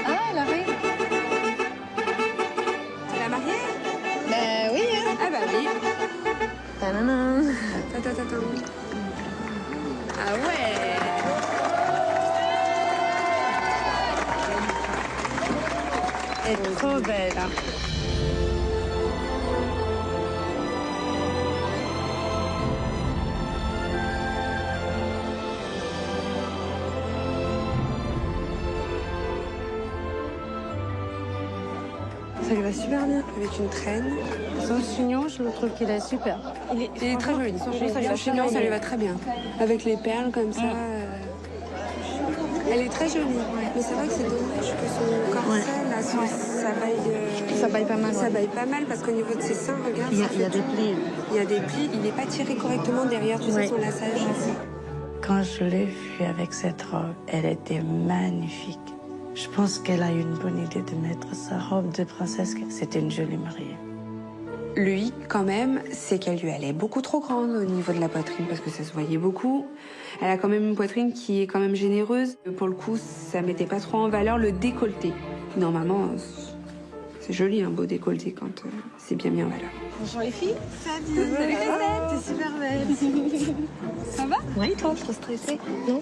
Ah, elle arrive. Tu l'as mariée? Ben oui, hein. Ah bah oui. Tadam. Attends. Ah ouais. Elle est trop belle, hein. Ça lui va super bien, avec une traîne. Son chignon, je le trouve qu'il est super. Il est très joli. Son chignon, ça lui va très bien. Avec les perles comme ça. Elle est très jolie. Mais c'est vrai que c'est dommage que son corset, là, ça baille pas mal. Ça baille pas mal parce qu'au niveau de ses seins, regarde. Il y a des plis. Il y a des plis. Il n'est pas tiré correctement derrière, tu sais, son lassage. Quand je l'ai vue avec cette robe, elle était magnifique. Je pense qu'elle a eu une bonne idée de mettre sa robe de princesse. C'était une jolie mariée. Lui, quand même, c'est qu'elle lui allait beaucoup trop grande au niveau de la poitrine parce que ça se voyait beaucoup. Elle a quand même une poitrine qui est quand même généreuse. Pour le coup, ça mettait pas trop en valeur le décolleté. Normalement, C'est joli un beau décolleté quand c'est bien mis en valeur. Bonjour les filles. Salut, T'es super belle. Ça va? Oui, toi, trop stressée. Non.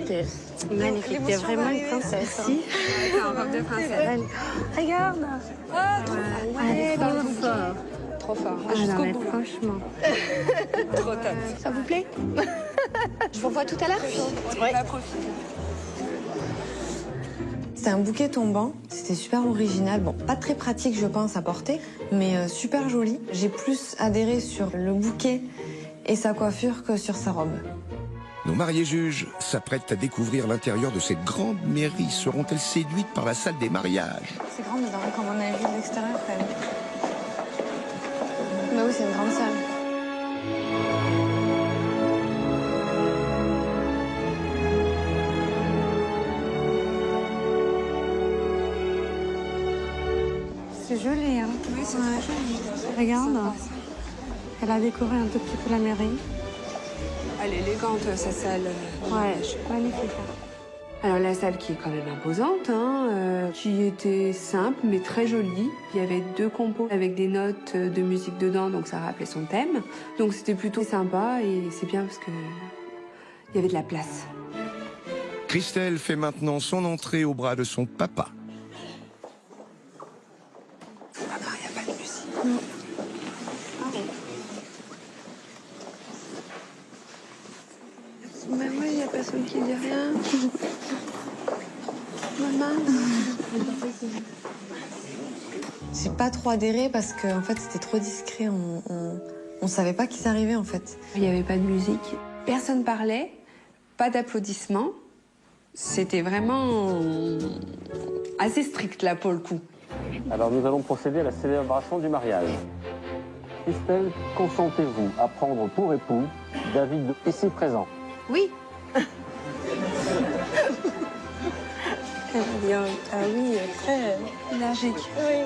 T'es magnifique, t'es vraiment une princesse. Si. T'es en robe de princesse. Regarde. Ah, trop fort. Trop fort. Jusqu'au bout. Franchement. Trop top. Ça vous plaît? Je vous revois tout à l'heure. Oui. On va profiter. C'était un bouquet tombant, c'était super original. Bon, pas très pratique, je pense, à porter, mais super joli. J'ai plus adhéré sur le bouquet et sa coiffure que sur sa robe. Nos mariés juges s'apprêtent à découvrir l'intérieur de cette grande mairie. Seront-elles séduites par la salle des mariages? C'est grand, mais comme on a vu de l'extérieur, quand même. Bah oui, c'est une grande salle. C'est joli, hein? Oui, c'est très joli. Regarde, elle a décoré un tout petit peu la mairie. Elle est élégante, sa salle. Ouais, magnifique. Alors la salle qui est quand même imposante, qui était simple mais très jolie. Il y avait 2 compos avec des notes de musique dedans, donc ça rappelait son thème. Donc c'était plutôt sympa et c'est bien parce que il y avait de la place. Christelle fait maintenant son entrée au bras de son papa. Ah non, il n'y a pas de musique. Non. Ah bon. Mais oui, il n'y a personne qui dit rien. Maman. J'ai pas trop adhéré parce que en fait, c'était trop discret. On savait pas qui s'arrivait, en fait. Il n'y avait pas de musique. Personne parlait, pas d'applaudissements. C'était vraiment assez strict, là, pour le coup. Alors nous allons procéder à la célébration du mariage. Christelle, consentez-vous à prendre pour époux David ici présent? Oui. Ah oui, très énergique. Oui.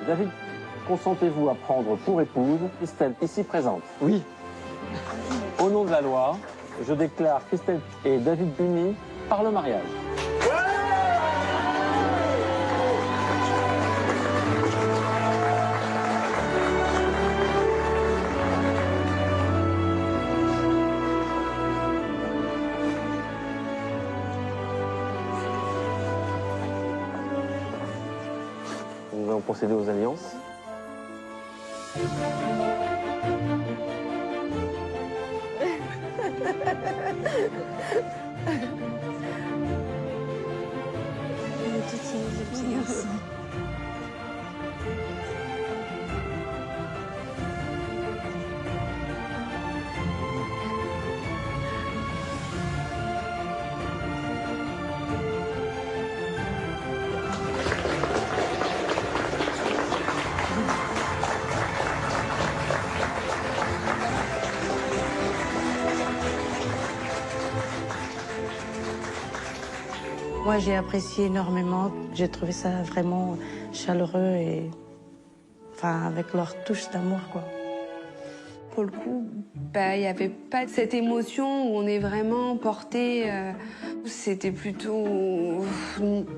David, consentez-vous à prendre pour épouse Christelle ici présente? Oui. Au nom de la loi, je déclare Christelle et David unis par le mariage. Nous allons procéder aux alliances. Moi, j'ai apprécié énormément. J'ai trouvé ça vraiment chaleureux et... Enfin, avec leur touche d'amour, quoi. Pour le coup, il n'y avait pas cette émotion où on est vraiment porté. C'était plutôt...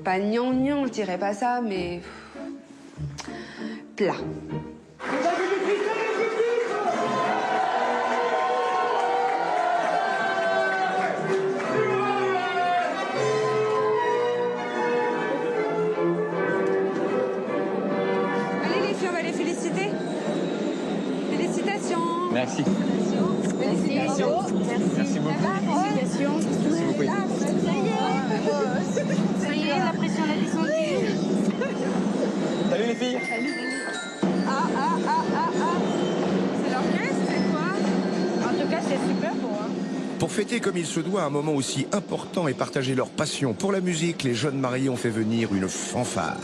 pas gnangnan, je dirais pas ça, mais... plat. Merci. Félicitations. Merci beaucoup. Félicitations. Merci beaucoup. Ça y est, la pression est descendue. Salut les filles. Salut. C'est l'orchestre, c'est quoi? En tout cas, c'est super beau. Pour fêter comme il se doit un moment aussi important et partager leur passion pour la musique, les jeunes mariés ont fait venir une fanfare.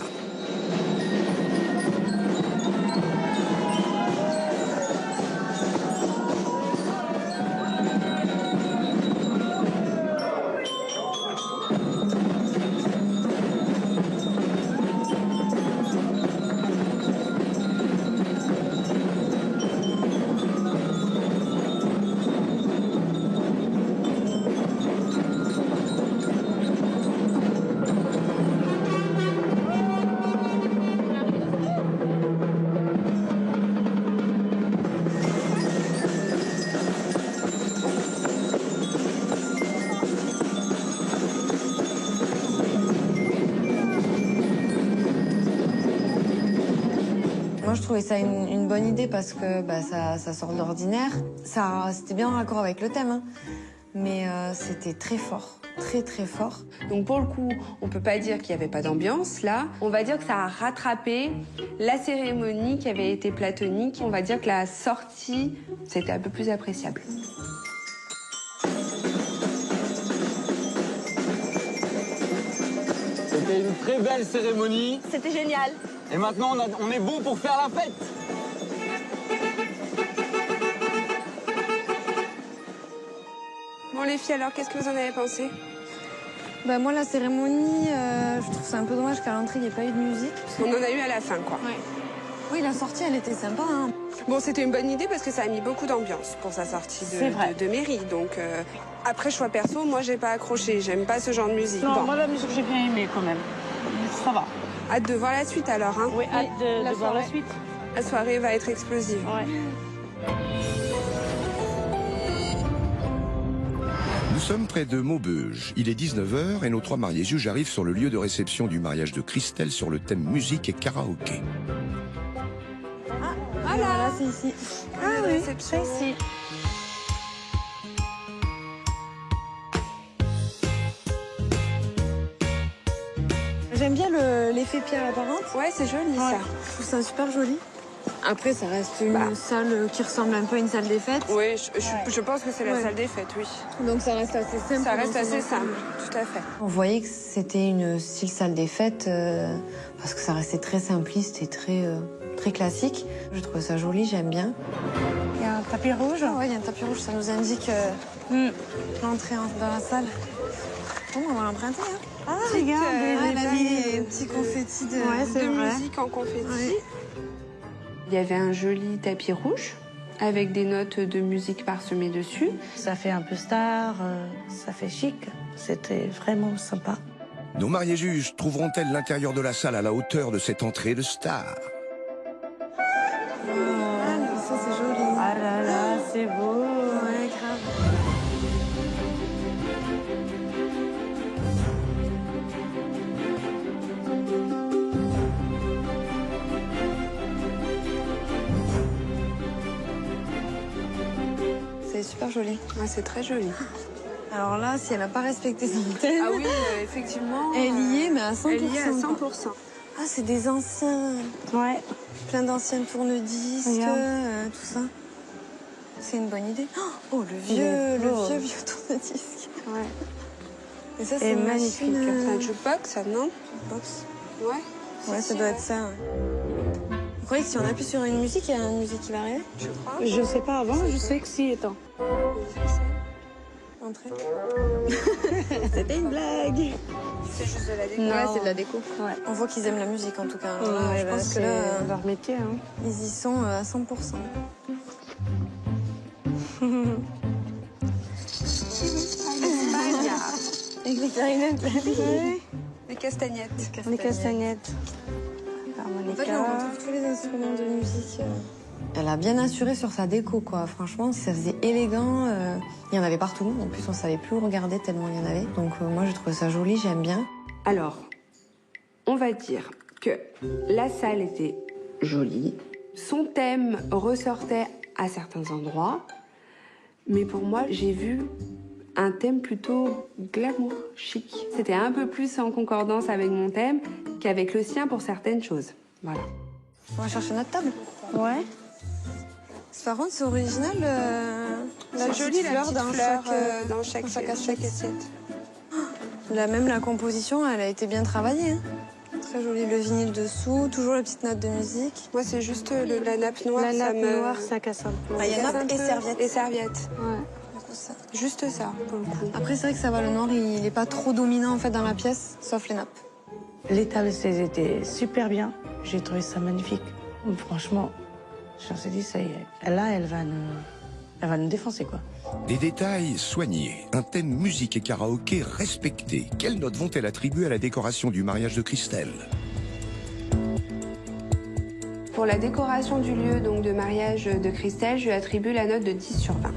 Moi, je trouvais ça une bonne idée parce que ça sort de l'ordinaire. C'était bien en raccord avec le thème, hein. Mais c'était très fort, très fort. Donc pour le coup, on peut pas dire qu'il n'y avait pas d'ambiance là. On va dire que ça a rattrapé la cérémonie qui avait été platonique. On va dire que la sortie, c'était un peu plus appréciable. C'était une très belle cérémonie. C'était génial. Et maintenant, on est bon pour faire la fête. Bon les filles, alors qu'est-ce que vous en avez pensé? Bah moi, la cérémonie, je trouve ça un peu dommage qu'à l'entrée, il n'y ait pas eu de musique. On en a eu à la fin, quoi. Ouais. Oui, la sortie, elle était sympa, hein. Bon, c'était une bonne idée parce que ça a mis beaucoup d'ambiance pour sa sortie de mairie. Donc, après, choix perso, moi, j'ai pas accroché. J'aime pas ce genre de musique. Non, moi, la musique, j'ai bien aimé quand même. Ça va. Hâte de voir la suite, alors, hein. Oui, hâte de voir la suite. La soirée va être explosive. Ouais. Nous sommes près de Maubeuge. Il est 19h et nos 3 mariés juges arrivent sur le lieu de réception du mariage de Christelle sur le thème musique et karaoké. Voilà, c'est ici. Ah oui, c'est ici. J'aime bien l'effet pierre apparente. Ouais, c'est joli ça. Je trouve ça super joli. Après, ça reste une salle qui ressemble un peu à une salle des fêtes. Oui, je pense que c'est la salle des fêtes, oui. Donc ça reste assez simple. Ça reste assez simple, tout à fait. On voyait que c'était une style salle des fêtes parce que ça restait très simpliste et très classique. Je trouve ça joli, j'aime bien. Il y a un tapis rouge. Oui, il y a un tapis rouge, ça nous indique l'entrée dans la salle. Bon, on va l'emprunter. Hein. Ah, regarde, les petits confettis de musique en confetti. Ouais. Il y avait un joli tapis rouge avec des notes de musique parsemées dessus. Ça fait un peu star, ça fait chic. C'était vraiment sympa. Nos mariés juges trouveront-elles l'intérieur de la salle à la hauteur de cette entrée de star? Ah, ça c'est joli. Ah là là, c'est beau. Ouais, grave. C'est super joli. Ouais, c'est très joli. Alors là, si elle n'a pas respecté son thème... Ah oui, effectivement. Elle y est, mais à 100%. Elle y est à 100%. Ah, c'est des anciens. Ouais. Plein d'anciennes tourne-disques, tout ça. C'est une bonne idée. Oh, le vieux tourne-disque. Ouais. Et ça, c'est magnifique. Machine... C'est un jukebox, ça, non? Box. Ouais. Ouais, ça doit être ça. Ouais. Vous croyez que si on appuie sur une musique, il y a une musique qui va arriver? Je crois. Je sais pas avant, je sais que si, attends. Entrée. C'était une blague. C'est juste de la déco. Ouais, c'est de la déco. Ouais. On voit qu'ils aiment la musique en tout cas. Ouais, je pense que là, leur métier. Hein. Ils y sont à 100%. Avec les clarinettes. Les castagnettes. Les castagnettes. En fait, là, on retrouve tous les instruments de musique. Elle a bien assuré sur sa déco, quoi. Franchement, ça faisait élégant. Il y en avait partout. En plus, on savait plus où regarder tellement il y en avait. Donc, moi, j'ai trouvé ça joli, j'aime bien. Alors, on va dire que la salle était jolie. Son thème ressortait à certains endroits. Mais pour moi, j'ai vu un thème plutôt glamour, chic. C'était un peu plus en concordance avec mon thème qu'avec le sien pour certaines choses. Voilà. On va chercher notre table. Ouais. Par contre, c'est original. C'est joli, la petite fleur dans chaque assiette. Même la composition, elle a été bien travaillée. Hein. Très joli, le vinyle dessous, toujours la petite note de musique. Moi, c'est juste la nappe noire. La nappe noire, ça casse un peu. Il y a nappe et serviette. Et serviette. Ouais. Juste ça, pour le coup. Après, c'est vrai que ça va, le noir, il n'est pas trop dominant en fait dans la pièce, sauf les nappes. Les tables, elles étaient super bien. J'ai trouvé ça magnifique. Franchement, je me suis dit, ça y est. Là, elle va nous défoncer, quoi. Des détails soignés, un thème musique et karaoké respecté. Quelle note vont-elles attribuer à la décoration du mariage de Christelle? Pour la décoration du lieu donc de mariage de Christelle, je lui attribue la note de 10 sur 20.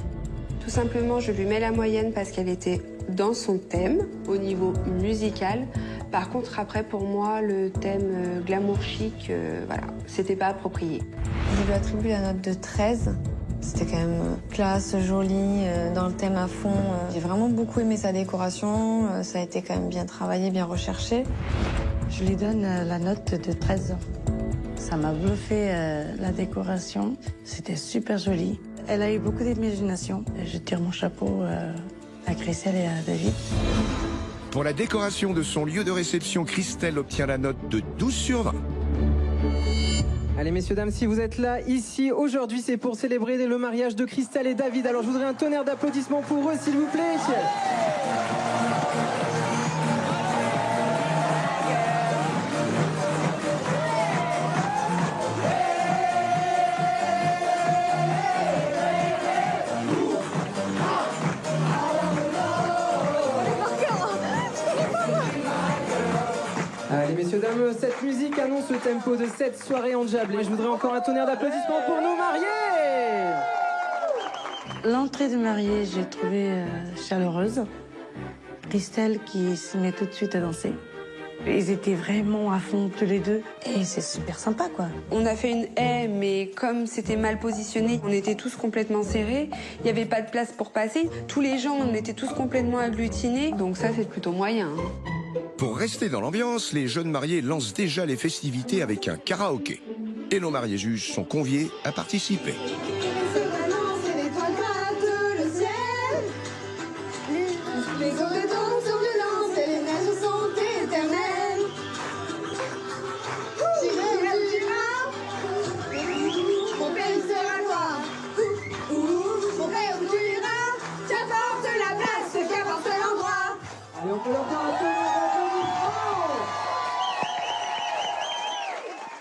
Tout simplement, je lui mets la moyenne parce qu'elle était dans son thème, au niveau musical. Par contre, après, pour moi, le thème glamour chic, voilà, c'était pas approprié. Je lui attribue la note de 13. C'était quand même classe, jolie, dans le thème à fond. J'ai vraiment beaucoup aimé sa décoration. Ça a été quand même bien travaillé, bien recherché. Je lui donne la note de 13. Ça m'a bluffé la décoration. C'était super joli. Elle a eu beaucoup d'imagination. Je tire mon chapeau à Christelle et à David. Pour la décoration de son lieu de réception, Christelle obtient la note de 12 sur 20. Allez messieurs, dames, si vous êtes là, ici, aujourd'hui, c'est pour célébrer le mariage de Christelle et David. Alors je voudrais un tonnerre d'applaudissements pour eux, s'il vous plaît. Allez messieurs, dames, cette musique annonce le tempo de cette soirée endiablée. Je voudrais encore un tonnerre d'applaudissements pour nos mariés. L'entrée de mariée, j'ai trouvé chaleureuse. Christelle qui se met tout de suite à danser. Ils étaient vraiment à fond tous les deux et c'est super sympa quoi. On a fait une haie, mais comme c'était mal positionné, on était tous complètement serrés. Il n'y avait pas de place pour passer. Tous les gens, on était tous complètement agglutinés. Donc ça, c'est plutôt moyen. Pour rester dans l'ambiance, les jeunes mariés lancent déjà les festivités avec un karaoké. Et nos mariés juges sont conviés à participer.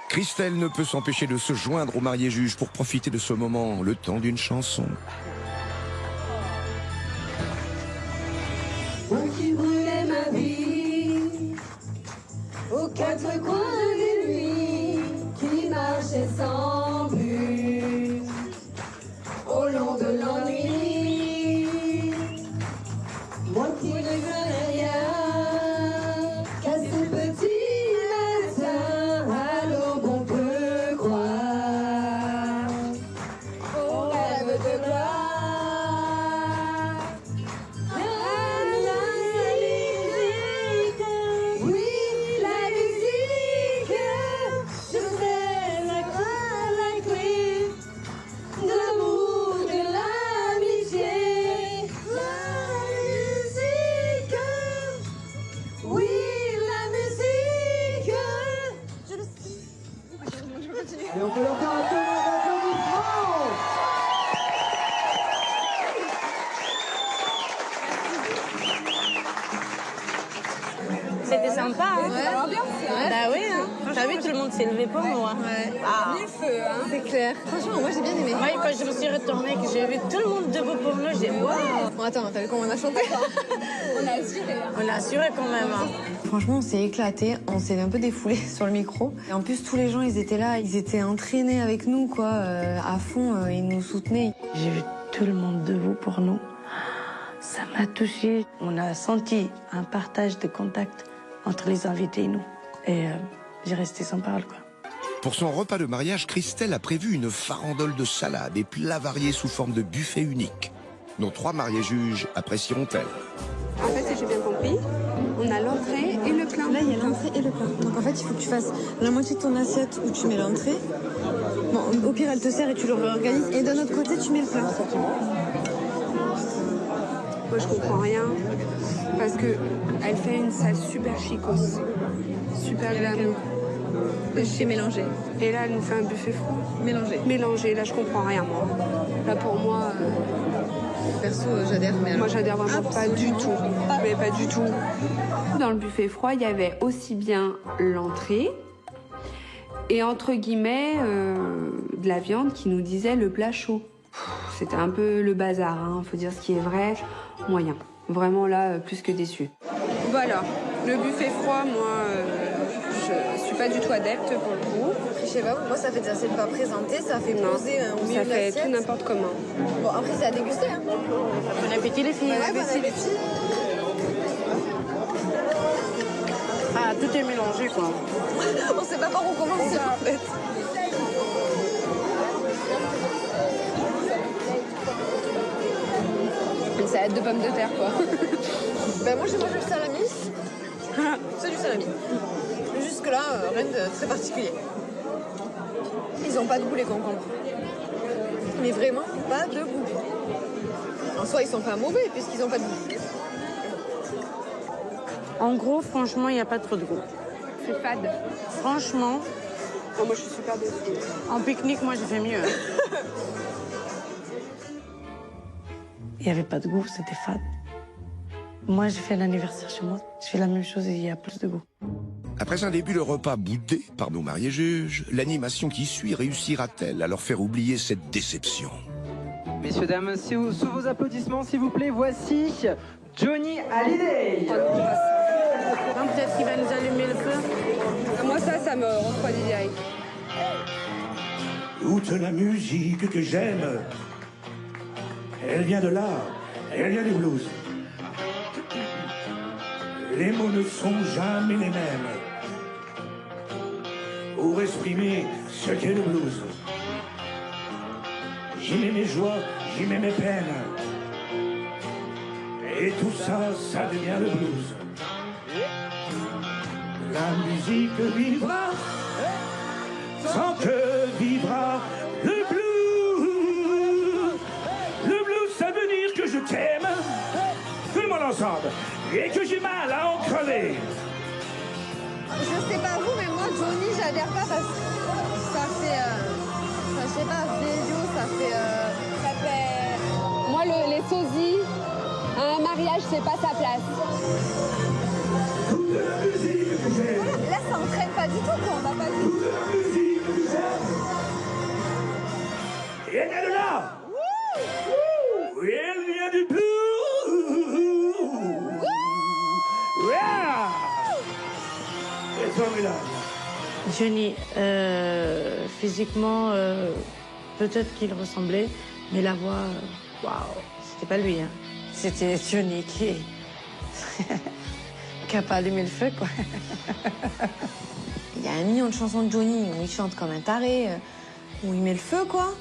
Christelle ne peut s'empêcher de se joindre aux mariés juges pour profiter de ce moment, le temps d'une chanson. Moi qui brûlais ma vie aux quatre coins des nuits, qui marchait sans but au long de l'ennui. Moi qui ne connais rien qu'à ce petit matin, à l'aube on peut croire au rêve de gloire. Et on peut leur faire un tonnerre d'applaudissements. C'était sympa, hein? Ouais. Bah oui, hein. T'as vu, tout le monde s'est levé pour moi. Ouais. Ah. Mille feux, hein. C'est clair. Franchement, moi j'ai bien aimé. Oui, quand je me suis retournée, que j'ai vu tout le monde debout pour nous, j'ai dit waouh. Bon, attends, t'as vu comment on a chanté? On a assuré. Hein. On a assuré quand même. Hein. Franchement, on s'est éclaté, on s'est un peu défoulé sur le micro. Et en plus, tous les gens, ils étaient là, ils étaient entraînés avec nous, quoi, à fond, ils nous soutenaient. J'ai vu tout le monde debout pour nous. Ça m'a touchée. On a senti un partage de contact entre les invités et nous. Et j'ai resté sans parole, quoi. Pour son repas de mariage, Christelle a prévu une farandole de salades et plats variés sous forme de buffet unique. Nos 3 mariés juges apprécieront-elles? En fait, si j'ai bien compris, on a l'entrée et le plat. Là, il y a l'entrée et le plat. Donc en fait, il faut que tu fasses la moitié de ton assiette où tu mets l'entrée. Bon, au pire, elle te sert et tu le réorganises. Et d'un autre côté, tu mets le plat. Moi, je comprends rien. Parce que elle fait une salle super chicos. Super glamour. Chez Mélangé. Et là, elle nous fait un buffet froid. Mélangé. Mélangé, là, je comprends rien, moi. Là, pour moi... Perso, j'adhère, mais moi, j'adhère vraiment pas du tout. Mais pas du tout. Dans le buffet froid, il y avait aussi bien l'entrée et, entre guillemets, de la viande qui nous disait le plat chaud. C'était un peu le bazar, hein. Faut dire ce qui est vrai, moyen. Vraiment, là, plus que déçu. Voilà, le buffet froid, moi... je suis pas du tout adepte pour le coup. Je sais pas, moi ça fait déjà, c'est pas présenté, ça fait poser au milieu de l'assiette. Ça fait tout n'importe comment. Bon, après c'est à déguster. Hein. Bon appétit les filles. Ouais, bon appétit. Ah, tout est mélangé, quoi. On sait pas par où commencer, en fait. Une salade de pommes de terre, quoi. Ben moi, j'ai mangé le salami. C'est du salami. Jusque-là, rien de très particulier. Ils ont pas de goût, les concombres. Mais vraiment, pas de goût. En soi, ils sont pas mauvais, puisqu'ils ont pas de goût. En gros, franchement, il n'y a pas trop de goût. C'est fade. Franchement. Oh, moi, je suis super déçue. En pique-nique, moi, j'ai fait mieux. Il n'y avait pas de goût, c'était fade. Moi, j'ai fait l'anniversaire chez moi. Je fais la même chose et il y a plus de goût. Après un début de repas boudé par nos mariés juges, l'animation qui suit réussira-t-elle à leur faire oublier cette déception? Messieurs, dames, sous vos applaudissements, s'il vous plaît, voici Johnny Hallyday. Non, peut-être qu'il va nous allumer le feu. Moi, ça me refroidit direct. Toute la musique que j'aime, elle vient de là, elle vient du blues. Les mots ne sont jamais les mêmes pour exprimer ce qu'est le blues. J'y mets mes joies, j'y mets mes peines. Et tout ça, ça devient le blues. La musique vivra sans que vivra le blues. Le blues, ça veut dire que je t'aime, tout le monde ensemble, et que j'ai mal à en crever. Je sais pas vous, mais moi, Johnny, j'adhère pas parce que ça fait... je sais pas, vieillot, ça fait... Moi, les sosies, à un mariage, c'est pas sa place. Là, ça entraîne pas du tout, quoi. On va pas du tout. Et elle vient de là. Oui, elle vient du blues. C'est formidable. Johnny, physiquement, peut-être qu'il ressemblait, mais la voix, waouh, c'était pas lui. Hein. C'était Johnny qui a pas allumé le feu, quoi. Il y a 1 million de chansons de Johnny où il chante comme un taré, où il met le feu, quoi.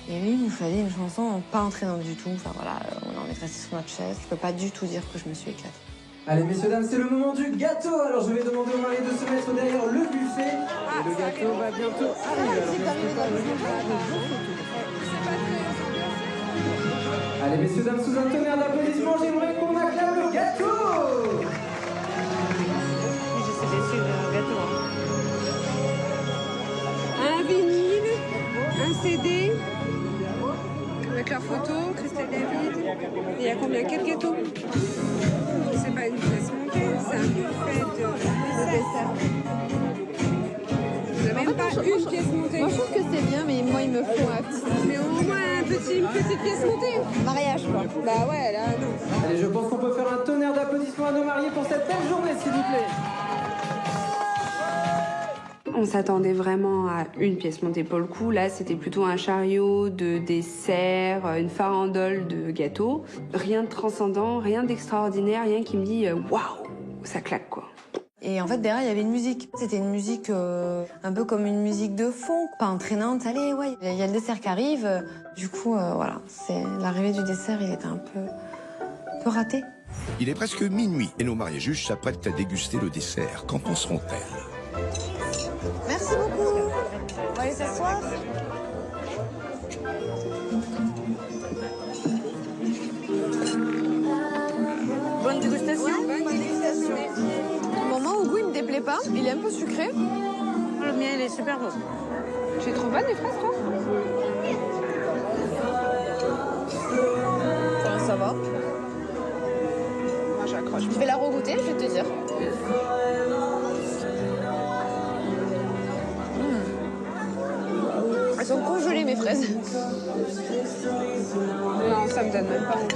Et lui, il nous fallait une chanson pas entraînante du tout. Enfin voilà, on en est resté sur notre chaise. Je peux pas du tout dire que je me suis éclatée. Allez, messieurs, dames, c'est le moment du gâteau. Alors, je vais demander aux mariés de se mettre derrière le buffet. Et le gâteau va bientôt arriver. Allez, messieurs, dames, sous un tonnerre d'applaudissements, j'aimerais qu'on acclame le gâteau. Je suis déçue d'un gâteau. Un vinyle, un CD, avec leur photo, Christelle David. Il y a combien? 4 gâteaux? C'est pas une pièce montée, c'est un buffet de dessert. Vous n'avez même pas une pièce montée? Moi, je trouve que c'est bien, mais moi, il me faut un petit... Mais au moins une petite pièce montée. mariage, quoi. Bah ouais, là, non. Allez, je pense qu'on peut faire un tonnerre d'applaudissements à nos mariés pour cette belle journée, s'il vous plaît. On s'attendait vraiment à une pièce montée pour le coup. Là, c'était plutôt un chariot de dessert, une farandole de gâteaux. Rien de transcendant, rien d'extraordinaire, rien qui me dit waouh, ça claque quoi. Et en fait, derrière, il y avait une musique. C'était une musique un peu comme une musique de fond, pas entraînante. Allez, ouais, il y a le dessert qui arrive. Du coup, voilà, c'est l'arrivée du dessert, il était un peu raté. Il est presque minuit et nos mariés juges s'apprêtent à déguster le dessert. Qu'en penseront-elles? Merci beaucoup. On va aller s'asseoir. Bonne dégustation. Bonne dégustation. Au moment où le goût, il me déplaît pas, il est un peu sucré. Le mien, il est super bon. Tu les trouves bonnes, les fraises, toi? Ça va. Moi, j'accroche. Je vais la regoûter, je vais te dire. Elles sont congelées, mes fraises. Non, ça me donne même pas envie.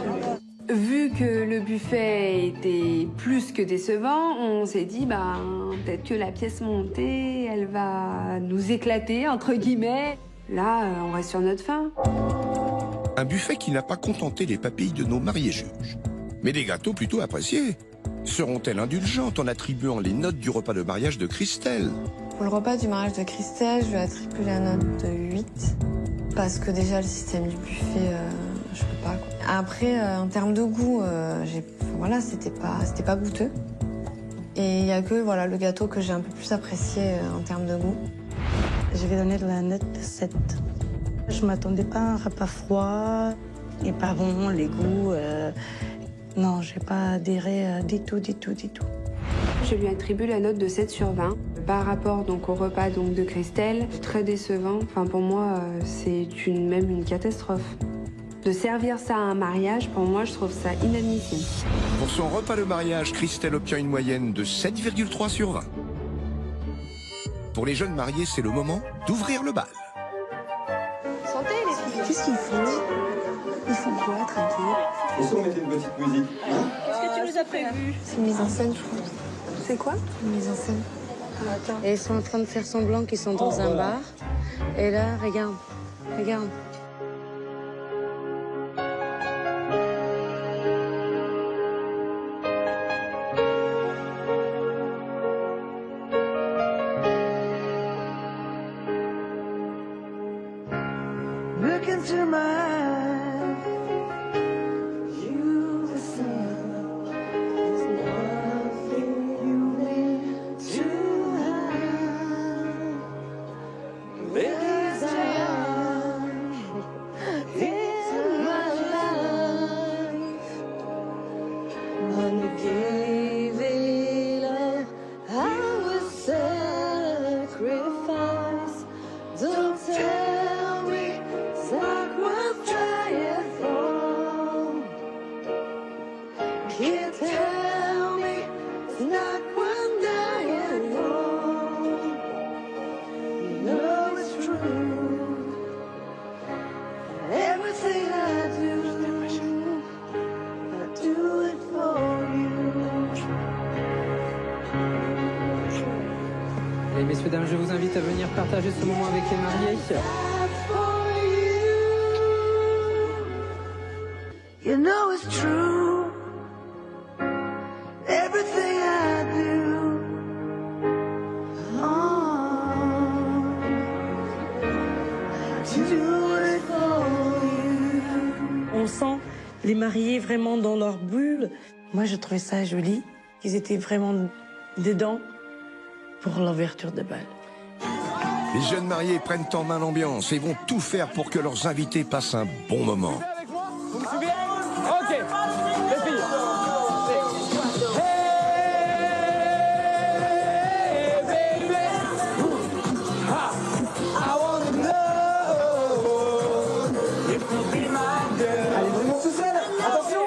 Vu que le buffet était plus que décevant, on s'est dit peut-être que la pièce montée, elle va nous éclater, entre guillemets. Là, on reste sur notre faim. Un buffet qui n'a pas contenté les papilles de nos mariés juges, mais des gâteaux plutôt appréciés. Seront-elles indulgentes en attribuant les notes du repas de mariage de Christelle? Pour le repas du mariage de Christelle, je lui attribue la note de 8. Parce que déjà, le système du buffet, je peux pas, quoi. Après, en termes de goût, voilà, c'était pas goûteux. Et il y a que voilà, le gâteau que j'ai un peu plus apprécié en termes de goût. Je vais donner la note de 7. Je m'attendais pas à un repas froid et pas bon, les goûts. Non, j'ai pas adhéré du tout. Je lui attribue la note de 7 sur 20. Par rapport donc, au repas donc, de Christelle, très décevant. Enfin, pour moi, c'est même une catastrophe. De servir ça à un mariage, pour moi, je trouve ça inadmissible. Pour son repas de mariage, Christelle obtient une moyenne de 7,3 sur 20. Pour les jeunes mariés, c'est le moment d'ouvrir le bal. Santé, les filles. Qu'est-ce qu'ils font? Ils font quoi, tranquille? Et si on mettait une petite musique? Qu'est-ce que tu nous as prévu? C'est une mise en scène, je crois. C'est quoi? Une mise en scène. Et ils sont en train de faire semblant qu'ils sont dans un bar. Et là, regarde. Look into my eyes. You the sun. There's nothing you need to hide. There's time in my life. When you gave it up, I was sacrifice. Don't tell me it's not worth trying for. Can't tell me it's not worth dying for. You know it's true. Everything I do it for you. Et messieurs, dames, je vous invite à venir partager ce moment avec les mariés. You know it's true. Everything I do. To do it for you. On sent les mariés vraiment dans leur bulle. Moi, je trouvais ça joli. Ils étaient vraiment dedans pour l'ouverture de bal. Les jeunes mariés prennent en main l'ambiance et vont tout faire pour que leurs invités passent un bon moment. Vous me suivez? Ok, les filles. Hey, baby. I wanna know if you'll be my girl. Allez, vraiment sous scène. Attention.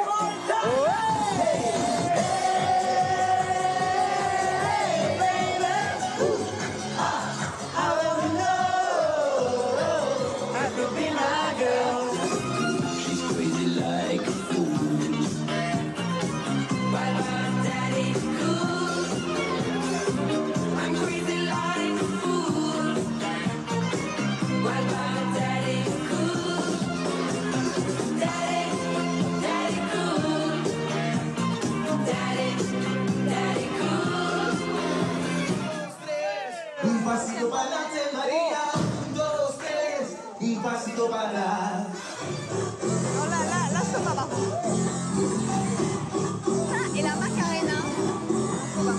Un pasito para adelante, María. 1, 2, 3. Un pasito para atrás. Non, là, je peux pas, par contre. Ça, et la Macarena. Faut pas.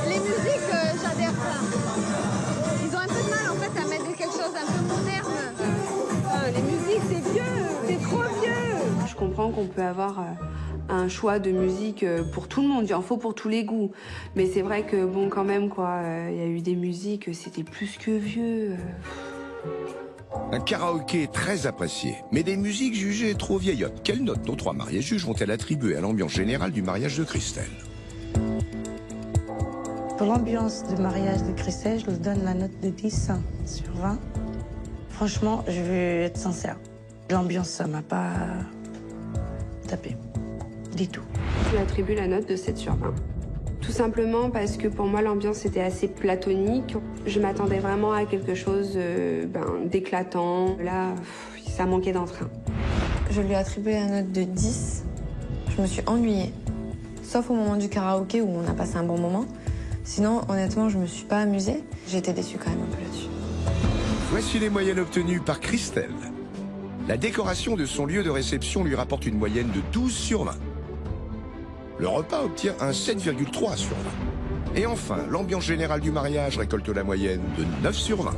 Les musiques, j'adhère pas. Ils ont un peu de mal, en fait, à mettre quelque chose d'un peu moderne. Les musiques, c'est vieux. C'est trop vieux. Je comprends qu'on peut avoir un choix de musique pour tout le monde. Il en faut pour tous les goûts. Mais c'est vrai que, bon, quand même, quoi, il y a eu des musiques, c'était plus que vieux. Un karaoké très apprécié, mais des musiques jugées trop vieillottes. Quelle note nos 3 mariés juges vont-elles attribuer à l'ambiance générale du mariage de Christelle? Pour l'ambiance du mariage de Christelle, je lui donne la note de 10 sur 20. Franchement, je vais être sincère. L'ambiance, ça m'a pas tapé. Du tout. Je lui attribue la note de 7 sur 20. Tout simplement parce que pour moi, l'ambiance était assez platonique. Je m'attendais vraiment à quelque chose d'éclatant. Là, ça manquait d'entrain. Je lui ai attribué la note de 10. Je me suis ennuyée. Sauf au moment du karaoké où on a passé un bon moment. Sinon, honnêtement, je me suis pas amusée. J'ai été déçue quand même un peu là-dessus. Voici les moyennes obtenues par Christelle. La décoration de son lieu de réception lui rapporte une moyenne de 12 sur 20. Le repas obtient un 7,3 sur 20. Et enfin, l'ambiance générale du mariage récolte la moyenne de 9 sur 20.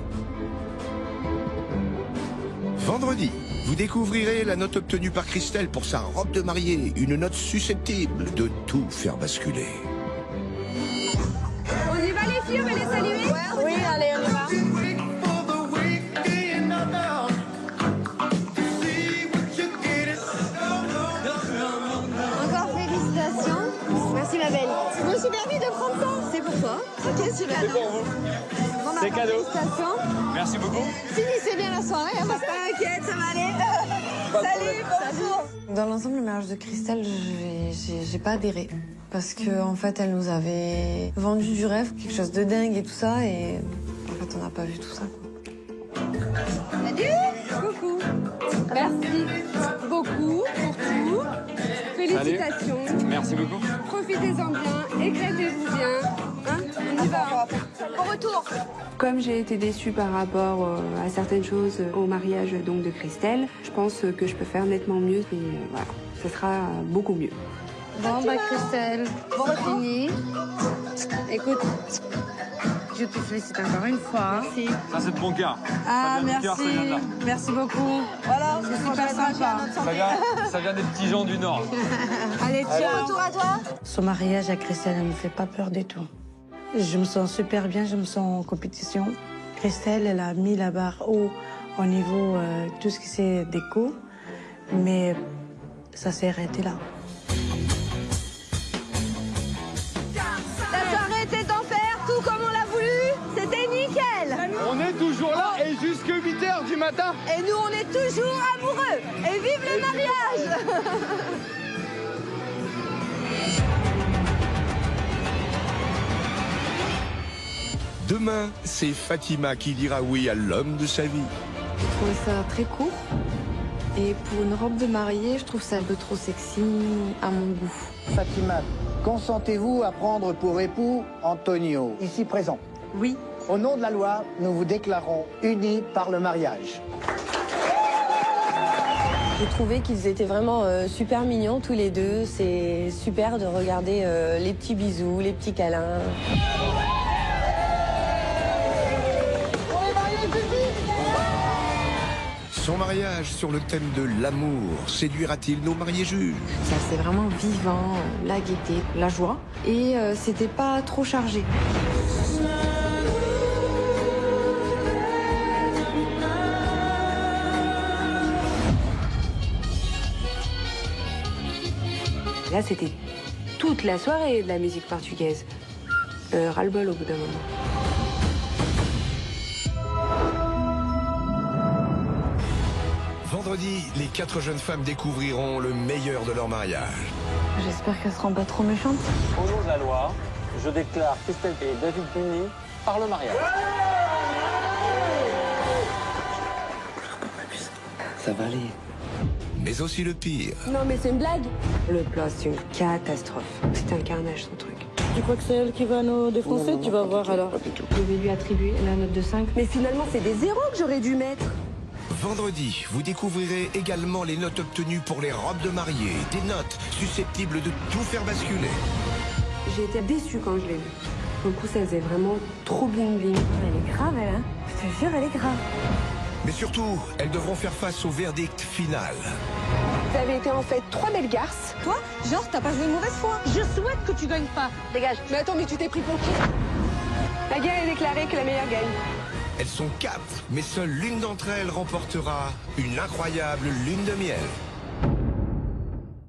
Vendredi, vous découvrirez la note obtenue par Christelle pour sa robe de mariée, une note susceptible de tout faire basculer. On y va les filles, on va les saluer? Oui, allez, on y va. Encore félicitations. Merci ma belle. Je me suis permis de prendre ça. C'est pour toi. Ok, super. C'est pour vous. Bon, C'est cadeau. Félicitations. Merci beaucoup. Finissez bien la soirée, hein, parce que t'inquiète, ça va aller. Salut, bonjour. Dans l'ensemble, le mariage de Christelle, j'ai pas adhéré. Parce que en fait, elle nous avait vendu du rêve, quelque chose de dingue et tout ça, et en fait, on n'a pas vu tout ça. Salut. Coucou. Merci beaucoup pour tout. Félicitations. Salut. Merci beaucoup. Profitez-en bien, éclatez-vous bien. Hein, on y va. Au retour. Comme j'ai été déçue par rapport à certaines choses au mariage donc de Christelle, je pense que je peux faire nettement mieux et voilà, ce sera beaucoup mieux. Bon, bah Christelle, c'est fini. Écoute, je te félicite encore une fois. Merci. Ça, c'est de bon cœur. Ah, Ça vient du cœur, ça vient de là. merci beaucoup. Voilà, c'est super sympa. Ça vient des petits gens du Nord. Allez, ciao. Retour à toi. Son mariage à Christelle, elle ne me fait pas peur du tout. Je me sens super bien, je me sens en compétition. Christelle, elle a mis la barre haut au niveau tout ce qui c'est déco, mais ça s'est arrêté là. La soirée était en fer, tout comme on l'a voulu. C'était nickel. On est toujours là et jusque 8h du matin. Et nous, on est toujours amoureux. Et vive le mariage. Demain, c'est Fatima qui dira oui à l'homme de sa vie. Je trouve ça très court. Et pour une robe de mariée, je trouve ça un peu trop sexy à mon goût. Fatima, consentez-vous à prendre pour époux Antonio, ici présent? Oui. Au nom de la loi, nous vous déclarons unis par le mariage. J'ai trouvé qu'ils étaient vraiment super mignons tous les deux. C'est super de regarder les petits bisous, les petits câlins. Son mariage sur le thème de l'amour séduira-t-il nos mariés juges? Ça, c'est vraiment vivant, la gaieté, la joie. Et c'était pas trop chargé. Là, c'était toute la soirée de la musique portugaise. Ras-le-bol au bout d'un moment. Vendredi, les 4 jeunes femmes découvriront le meilleur de leur mariage. J'espère qu'elle seront pas trop méchantes. Au nom de la loi, je déclare Christelle et David unis par le mariage. Ça va aller. Mais aussi le pire. Non, mais c'est une blague. Le plat, c'est une catastrophe. C'est un carnage, son truc. Tu crois que c'est elle qui va nous défoncer? Tu vas voir alors. Je vais lui attribuer la note de 5. Mais finalement, c'est des zéros que j'aurais dû mettre. Vendredi, vous découvrirez également les notes obtenues pour les robes de mariée. Des notes susceptibles de tout faire basculer. J'ai été déçue quand je l'ai vue. Pour le coup, ça faisait vraiment trop bling bling. Elle est grave, elle, hein. Je te jure, elle est grave. Mais surtout, elles devront faire face au verdict final. Vous avez été en fait 3 belles garces. Toi, genre, t'as pas joué de mauvaise foi. Je souhaite que tu gagnes pas. Dégage. Mais attends, mais tu t'es pris pour qui? La guerre est déclarée que la meilleure gagne. Elles sont 4, mais seule l'une d'entre elles remportera une incroyable lune de miel.